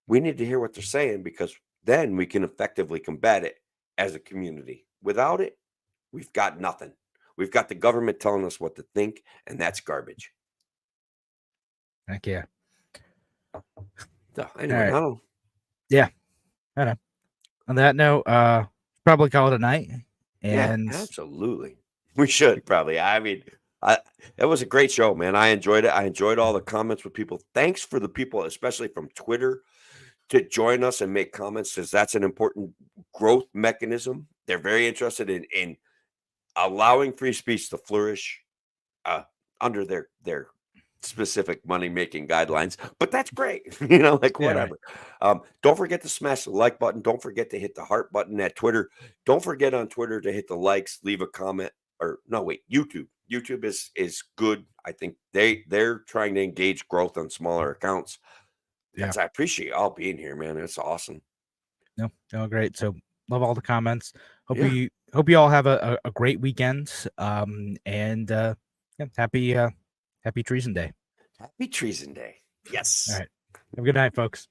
we need to hear what they're saying, because then we can effectively combat it as a community. Without it, we've got nothing. We've got the government telling us what to think, and that's garbage. Heck yeah. So anyway, right. I don't. Yeah. I know. On that note, probably call it a night. And Yeah, absolutely. We should probably. I mean, it was a great show, man. I enjoyed it. I enjoyed all the comments with people. Thanks for the people, especially from Twitter, to join us and make comments, because that's an important growth mechanism. They're very interested in allowing free speech to flourish under their specific money-making guidelines, but that's great. Like, Yeah, whatever. Don't forget to smash the like button. Don't forget to hit the heart button at Twitter. Don't forget on Twitter to hit the likes, leave a comment, or no, wait, YouTube is good. I think they're trying to engage growth on smaller accounts. Yeah. I appreciate y'all being here, man. It's awesome. No, great. So love all the comments. Hope Yeah. you all have a great weekend. And happy Treason Day. Happy Treason Day. Yes. All right. Have a good night, folks.